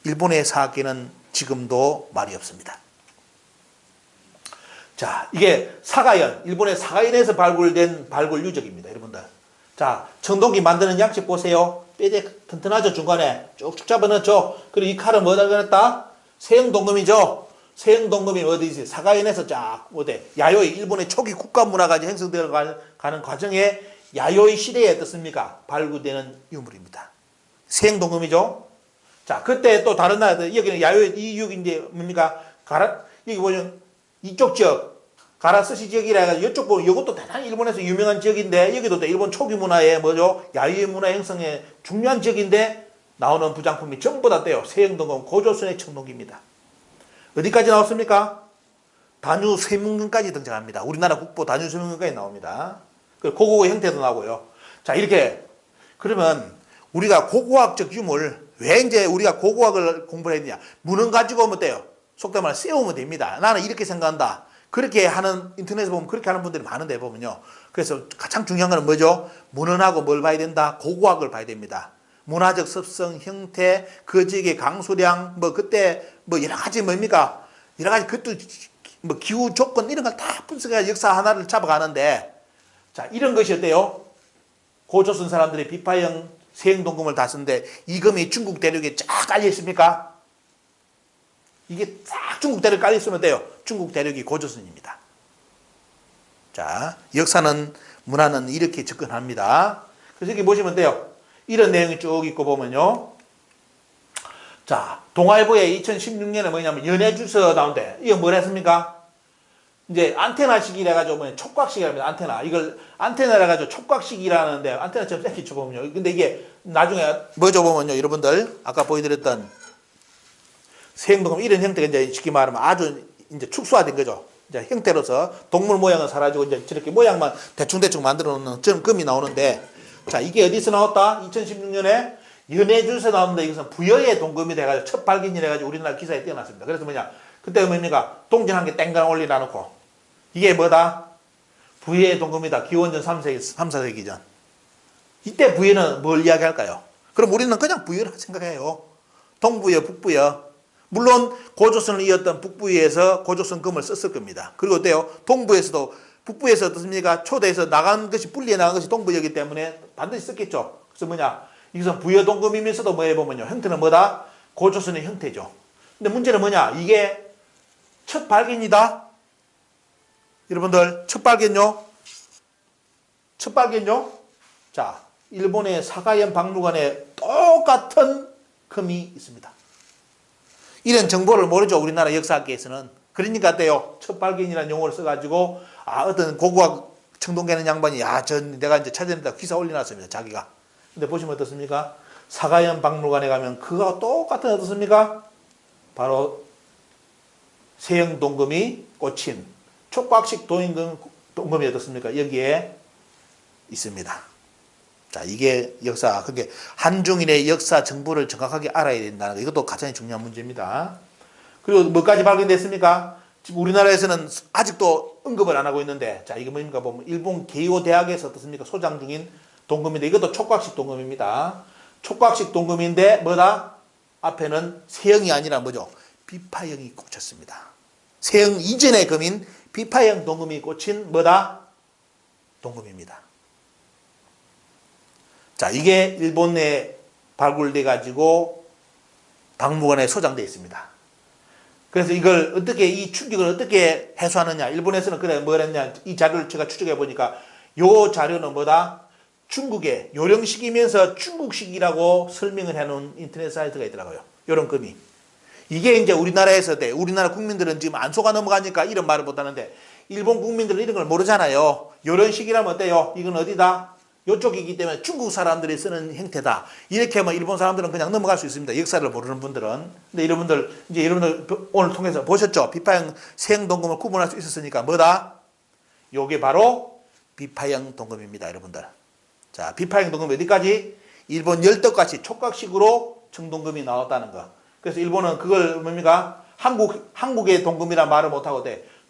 일본의 사학계는 지금도 말이 없습니다. 자, 이게 사가현, 일본의 사가현에서 발굴된 발굴 유적입니다, 여러분들. 자, 청동기 만드는 양식 보세요. 뼈대 튼튼하죠, 중간에. 쭉쭉 잡아넣죠. 그리고 이 칼은 뭐다 그랬다? 세형 동금이죠. 세형 동금이 어디지? 사가현에서 쫙, 어디? 야요이, 일본의 초기 국가 문화가 형성되어 가는 과정에 야요이 시대에 어떻습니까? 발굴되는 유물입니다. 세형 동금이죠. 자, 그때 또 다른 나라들, 여기는 야요이, 이 유적인데 뭡니까? 여기 보면 이쪽 지역, 가라스시 지역이라 해가지고 이쪽 보면 이것도 대단히 일본에서 유명한 지역인데 여기도 일본 초기 문화의 뭐죠? 야유의 문화 형성의 중요한 지역인데 나오는 부장품이 전부 다 떼요. 세형동금 고조선의 청동기입니다. 어디까지 나왔습니까? 단유 쇠문근까지 등장합니다. 우리나라 국보 단유 쇠문근까지 나옵니다. 고고의 형태도 나오고요. 자, 이렇게 그러면 우리가 고고학적 유물 왜 이제 우리가 고고학을 공부를 했느냐? 문헌 가지고 오면 돼요. 속된 말로 세우면 됩니다. 나는 이렇게 생각한다. 그렇게 하는, 인터넷에 보면 그렇게 하는 분들이 많은데 보면요. 그래서 가장 중요한 건 뭐죠? 문헌하고 뭘 봐야 된다? 고고학을 봐야 됩니다. 문화적 습성, 형태, 그 지역의 강수량, 뭐 그때 뭐 여러 가지 뭡니까? 여러 가지 그것도 뭐 기후 조건 이런 걸 다 분석해서 역사 하나를 잡아가는데 자, 이런 것이 어때요? 고조선 사람들이 비파형 세형 동금을 다 쓰는데 이 금이 중국 대륙에 쫙 깔려 있습니까? 이게 딱 중국 대륙 깔려 있으면 돼요. 중국 대륙이 고조선입니다. 자, 역사는 문화는 이렇게 접근합니다. 그래서 여기 보시면 돼요. 이런 내용이 쭉 있고 보면요. 자, 동아일보에 2016년에 뭐냐면 연해주서 나온대. 이거 뭘 했습니까? 이제 안테나식이라 가지고 뭐냐 촉각식이랍니다. 안테나. 이걸 안테나라 가지고 촉각식이라는데 안테나처럼 이렇게 쳐보면요. 근데 이게 나중에 뭐죠 보면요. 여러분들 아까 보여드렸던 세형동금 이런 형태가 이제 쉽게 말하면 아주 이제 축소화된 거죠. 이제 형태로서 동물 모양은 사라지고 이제 저렇게 모양만 대충대충 만들어 놓는 저런 금이 나오는데 자, 이게 어디서 나왔다? 2016년에 연해주에서 나오는데 이것은 부여의 동금이 돼가지고 첫 발견이 돼가지고 우리나라 기사에 띄어났습니다. 그래서 뭐냐? 그때 뭡니까? 동전 한 개 땡간 올리라 놓고 이게 뭐다? 부여의 동금이다. 기원전 3세기, 3, 4세기 전. 이때 부여는 뭘 이야기할까요? 그럼 우리는 그냥 부여라 생각해요. 동부여, 북부여. 물론 고조선을 이었던 북부에서 고조선 금을 썼을 겁니다. 그리고 어때요? 동부에서도 북부에서 어떻습니까? 초대에서 나간 것이 분리해 나간 것이 동부였기 때문에 반드시 썼겠죠. 그래서 뭐냐? 이것은 부여 동금이면서도 뭐 해보면요. 형태는 뭐다? 고조선의 형태죠. 근데 문제는 뭐냐? 이게 첫 발견이다. 여러분들 첫 발견요? 첫 발견요? 자, 일본의 사가현 박물관에 똑같은 금이 있습니다. 이런 정보를 모르죠. 우리나라 역사학계에서는. 그러니까 어때요? 첫 발견이라는 용어를 써가지고 어떤 고고학 청동계는 양반이 내가 이제 찾아낸다 기사 올려놨습니다. 자기가. 근데 보시면 어떻습니까? 사가현 박물관에 가면 그거와 똑같은 어떻습니까? 바로 세형 동금이 꽂힌 촉각식 동금이 어떻습니까? 여기에 있습니다. 자, 이게 역사, 그게 한중일의 역사 정보를 정확하게 알아야 된다는 거. 이것도 가장 중요한 문제입니다. 그리고 뭐까지 발견됐습니까? 지금 우리나라에서는 아직도 언급을 안 하고 있는데, 자, 이게 뭡니까? 보면 일본 게이오 대학에서 어떻습니까? 소장 중인 동금인데, 이것도 촉각식 동금입니다. 촉각식 동금인데, 뭐다? 앞에는 세형이 아니라 뭐죠? 비파형이 꽂혔습니다. 세형 이전의 금인 비파형 동금이 꽂힌 뭐다? 동금입니다. 자, 이게 일본에 발굴돼 가지고 박물관에 소장되어 있습니다. 그래서 이걸 어떻게, 이 충격을 어떻게 해소하느냐. 일본에서는 그래 뭘 했냐. 이 자료를 제가 추적해 보니까 요 자료는 뭐다? 중국의 요령식이면서 중국식이라고 설명을 해놓은 인터넷 사이트가 있더라고요. 요런 금이. 이게 이제 우리나라에서 우리나라 국민들은 지금 안 속아 넘어가니까 이런 말을 못 하는데 일본 국민들은 이런 걸 모르잖아요. 요런식이라면 어때요? 이건 어디다? 요쪽이기 때문에 중국 사람들이 쓰는 형태다. 이렇게 하면 일본 사람들은 그냥 넘어갈 수 있습니다. 역사를 모르는 분들은. 근데 여러분들 오늘 통해서 보셨죠? 비파형 세형 동금을 구분할 수 있었으니까 뭐다? 요게 바로 비파형 동금입니다. 여러분들. 자, 비파형 동금 어디까지? 일본 열덕같이 촉각식으로 청동금이 나왔다는 거. 그래서 일본은 그걸 뭡니까? 한국의 동금이란 말을 못하고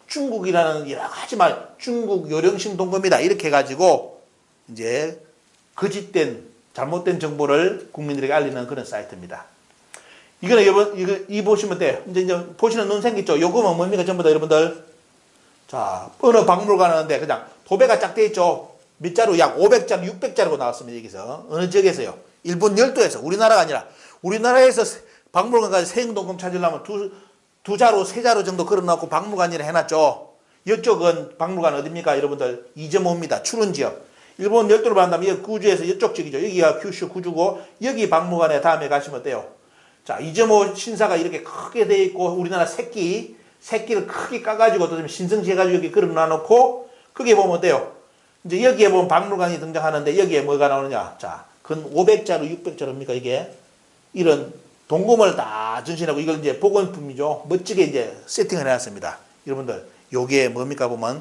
중국이라는 여러 가지 말, 중국 요령식 동금이다. 이렇게 해가지고 이제 거짓된 잘못된 정보를 국민들에게 알리는 그런 사이트입니다. 이거는 여러분 이 보시면 돼요. 이제 보시는 눈 생겼죠. 요거는 뭡니까? 전부 다 여러분들 자, 어느 박물관인데 그냥 도배가 쫙 돼 있죠. 밑자로 약 500자루, 600자루가 나왔습니다. 여기서. 어느 지역에서요. 일본 열도에서. 우리나라가 아니라. 우리나라에서 박물관까지 세행동금 찾으려면 두 자루, 세 자루 정도 걸어놓고 박물관이라 해놨죠. 이쪽은 박물관 어딥니까? 여러분들 2.5입니다. 추른 지역. 일본 열도를 말한다면 여기 구주에서 이쪽 지역이죠. 여기가 규슈 구주고 여기 박물관에 다음에 가시면 어때요? 자, 2.5 신사가 이렇게 크게 돼 있고 우리나라 새끼를 크게 까가지고 또 신성시 해가지고 여기 걸어놔놓고 거기에 보면 어때요? 이제 여기에 보면 박물관이 등장하는데 여기에 뭐가 나오느냐? 자, 근 500자루, 600자루입니까 이게? 이런 동금을 다 전신하고 이걸 이제 복원품이죠. 멋지게 이제 세팅을 해놨습니다. 여러분들, 요게 뭡니까 보면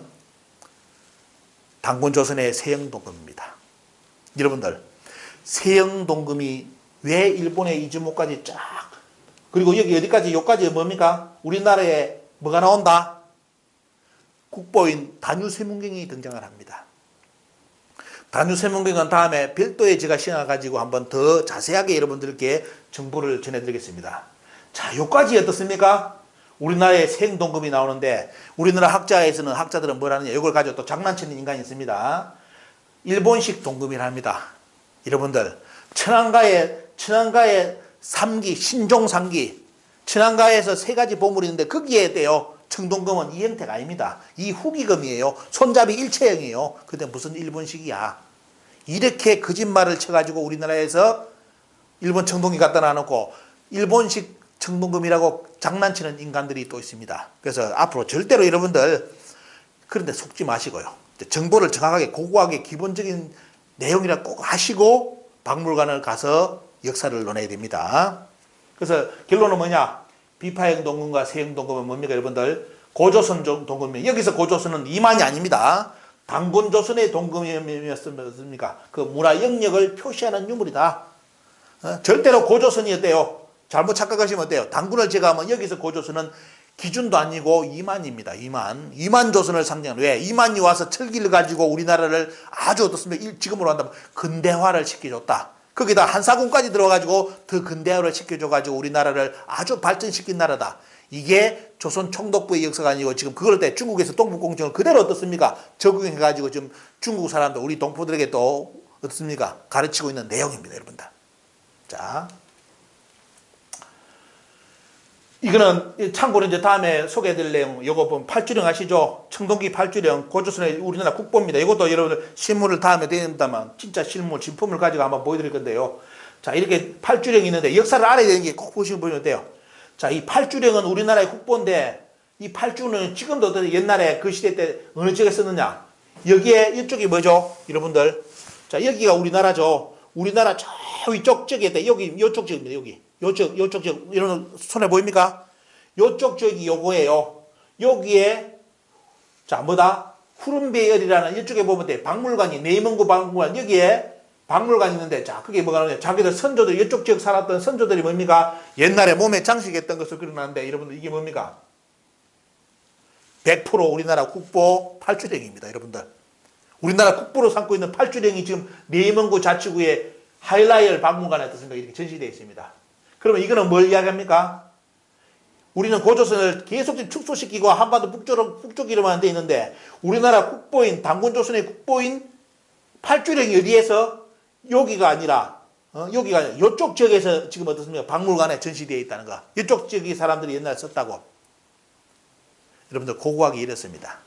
단군조선의 세영동금입니다. 여러분들, 세영동금이 왜 일본의 이즈모까지 쫙 그리고 여기 어디까지 요까지 뭡니까? 우리나라에 뭐가 나온다? 국보인 다뉴세문경이 등장을 합니다. 다뉴세문경은 다음에 별도의 제가 시간 가지고 한번 더 자세하게 여러분들께 정보를 전해드리겠습니다. 자, 요까지 어떻습니까? 우리나라의 세영동금이 나오는데 우리나라 학자들은 뭐라느냐? 이걸 가지고 또 장난치는 인간이 있습니다. 일본식 동금이라 합니다. 여러분들, 천안가에 3기, 신종 3기, 천안가에서 3가지 보물이 있는데 거기에 대요. 청동금은 이 형태가 아닙니다. 이 후기금이에요. 손잡이 일체형이에요. 근데 무슨 일본식이야. 이렇게 거짓말을 쳐가지고 우리나라에서 일본 청동기 갖다 놔놓고 일본식 청동금이라고 장난치는 인간들이 또 있습니다. 그래서 앞으로 절대로 여러분들 그런데 속지 마시고요. 정보를 정확하게 고고하게 기본적인 내용이라 꼭 하시고 박물관을 가서 역사를 논해야 됩니다. 그래서 결론은 뭐냐? 비파형 동금과 세형 동금은 뭡니까 여러분들? 고조선 동금이에요. 여기서 고조선은 이만이 아닙니다. 단군조선의 동금이었습니까? 그 문화 영역을 표시하는 유물이다. 절대로 고조선이 어때요? 잘못 착각하시면 어때요? 단군을 제거하면 여기서 고조선은 기준도 아니고 이만입니다. 이만 조선을 상징하는. 왜? 이만이 와서 철기를 가지고 우리나라를 아주 어떻습니까? 지금으로 한다면 근대화를 시켜줬다. 거기다 한사군까지 들어가지고 더 근대화를 시켜줘가지고 우리나라를 아주 발전시킨 나라다. 이게 조선 총독부의 역사가 아니고 지금 그걸 때 중국에서 동북공정을 그대로 어떻습니까? 적용해가지고 지금 중국 사람들, 우리 동포들에게 또 어떻습니까? 가르치고 있는 내용입니다, 여러분들. 자. 이거는 참고로 이제 다음에 소개해드릴 내용, 요거 보면 팔주령 아시죠? 청동기 팔주령, 고조선의 우리나라 국보입니다. 이것도 여러분들 실물을 다음에 된다면 진짜 실물, 진품을 가지고 한번 보여드릴 건데요. 자, 이렇게 팔주령이 있는데 역사를 알아야 되는 게 꼭 보시면 돼요. 자, 이 팔주령은 우리나라의 국보인데 이 팔주는 지금도 어떤 옛날에 그 시대 때 어느 지역에 썼느냐? 여기에 이쪽이 뭐죠? 여러분들. 자, 여기가 우리나라죠. 우리나라 저 위쪽 지역에 때 여기 요쪽 지역입니다. 여기. 요쪽 지역, 이런 손에 보입니까? 요쪽 지역이 요거예요. 여기에, 자, 뭐다? 후름배열이라는 이쪽에 보면 돼. 박물관이, 내문고 박물관, 여기에 박물관이 있는데, 자, 그게 뭐가 나오냐? 자기들 선조들, 이쪽 지역 살았던 선조들이 뭡니까? 옛날에 몸에 장식했던 것을 그려놨는데, 여러분들 이게 뭡니까? 100% 우리나라 국보 팔주령입니다, 여러분들. 우리나라 국보로 삼고 있는 팔주령이 지금 내문고 자치구의 하일라이얼 박물관에 어떻습니까? 이렇게 전시되어 있습니다. 그러면 이거는 뭘 이야기합니까? 우리는 고조선을 계속 축소시키고 한반도 북쪽으로만 돼 있는데 우리나라 국보인, 단군조선의 국보인 팔주령이 어디에서 여기가 아니라 이쪽 지역에서 지금 어떻습니까? 박물관에 전시되어 있다는 거. 이쪽 지역의 사람들이 옛날에 썼다고. 여러분들 고고하게 이렇습니다.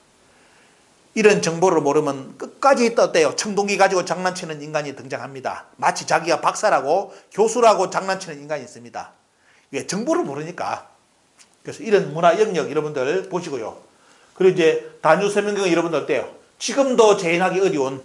이런 정보를 모르면 끝까지 어때요? 청동기 가지고 장난치는 인간이 등장합니다. 마치 자기가 박사라고 교수라고 장난치는 인간이 있습니다. 왜? 정보를 모르니까. 그래서 이런 문화 영역 여러분들 보시고요. 그리고 이제 다뉴세문경은 여러분들 어때요? 지금도 재현하기 어려운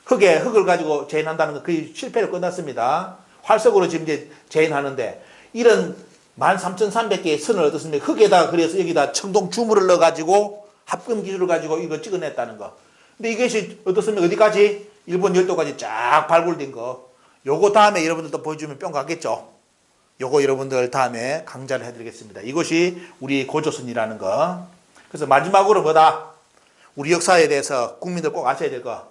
흙을 가지고 재현한다는 건 거의 실패로 끝났습니다. 활석으로 지금 이제 재현하는데 이런 13,300개의 선을 어떻습니까? 흙에다가 그래서 여기다 청동 주물을 넣어가지고 합금 기술을 가지고 이거 찍어냈다는 거. 근데 이것이 어떻습니까? 어디까지? 일본 열도까지 쫙 발굴된 거. 요거 다음에 여러분들도 보여주면 뿅 가겠죠? 요거 여러분들 다음에 강좌를 해드리겠습니다. 이것이 우리 고조선이라는 거. 그래서 마지막으로 뭐다? 우리 역사에 대해서 국민들 꼭 아셔야 될 거.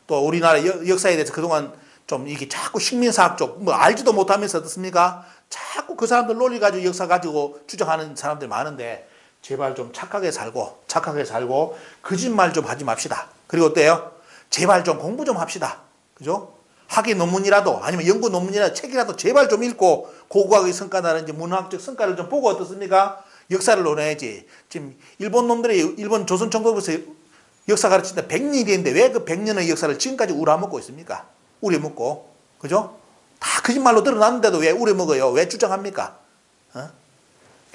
또 우리나라 역사에 대해서 그동안 좀 이게 자꾸 식민사학 쪽, 뭐 알지도 못하면서 어떻습니까? 자꾸 그 사람들 논리 가지고 역사 가지고 주장하는 사람들 많은데 제발 좀 착하게 살고 거짓말 좀 하지 맙시다. 그리고 어때요? 제발 좀 공부 좀 합시다. 그죠? 학위 논문이라도 아니면 연구 논문이라도 책이라도 제발 좀 읽고 고고학의 성과라든지 문학적 성과를 좀 보고 어떻습니까? 역사를 논해야지. 지금 일본 놈들이 일본 조선 총독부에서 역사 가르치다 100년이 됐는데 왜 그 100년의 역사를 지금까지 우려먹고 있습니까? 우려먹고. 그죠? 다 거짓말로 드러났는데도 왜 우려먹어요? 왜 주장합니까? 어?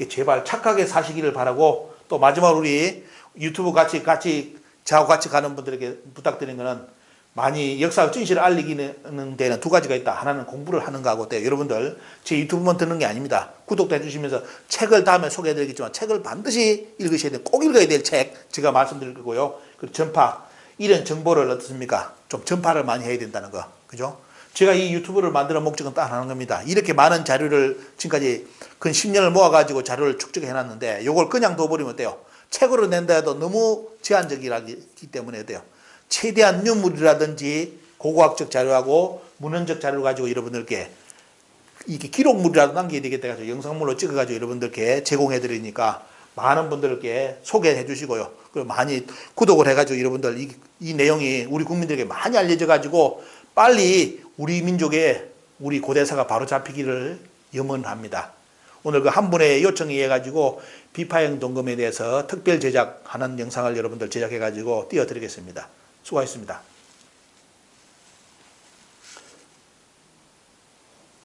제발 착하게 사시기를 바라고, 또 마지막으로 우리 유튜브 같이 저하고 같이 가는 분들에게 부탁드리는 거는, 많이 역사 진실을 알리기는 데는 두 가지가 있다. 하나는 공부를 하는 거하고, 여러분들 제 유튜브만 듣는 게 아닙니다. 구독도 해주시면서 책을 다음에 소개해드리겠지만 책을 반드시 읽으셔야 돼요. 꼭 읽어야 될 책 제가 말씀드릴 거고요. 그리고 전파, 이런 정보를 어떻습니까? 좀 전파를 많이 해야 된다는 거. 그죠? 제가 이 유튜브를 만드는 목적은 딱 하는 겁니다. 이렇게 많은 자료를 지금까지 근 10년을 모아가지고 자료를 축적해 놨는데, 요걸 그냥 둬버리면 어때요? 책으로 낸다 해도 너무 제한적이기 때문에 어때요? 최대한 뉴물이라든지 고고학적 자료하고 문헌적 자료를 가지고 여러분들께 이게 기록물이라도 남겨야 되겠다 해서 영상물로 찍어가지고 여러분들께 제공해 드리니까 많은 분들께 소개해 주시고요. 그리고 많이 구독을 해가지고 여러분들 이 내용이 우리 국민들에게 많이 알려져 가지고 빨리 우리 민족의 우리 고대사가 바로 잡히기를 염원합니다. 오늘 그 한 분의 요청에 의해 가지고 비파형 동검에 대해서 특별 제작하는 영상을 여러분들 제작해 가지고 띄워드리겠습니다. 수고하셨습니다.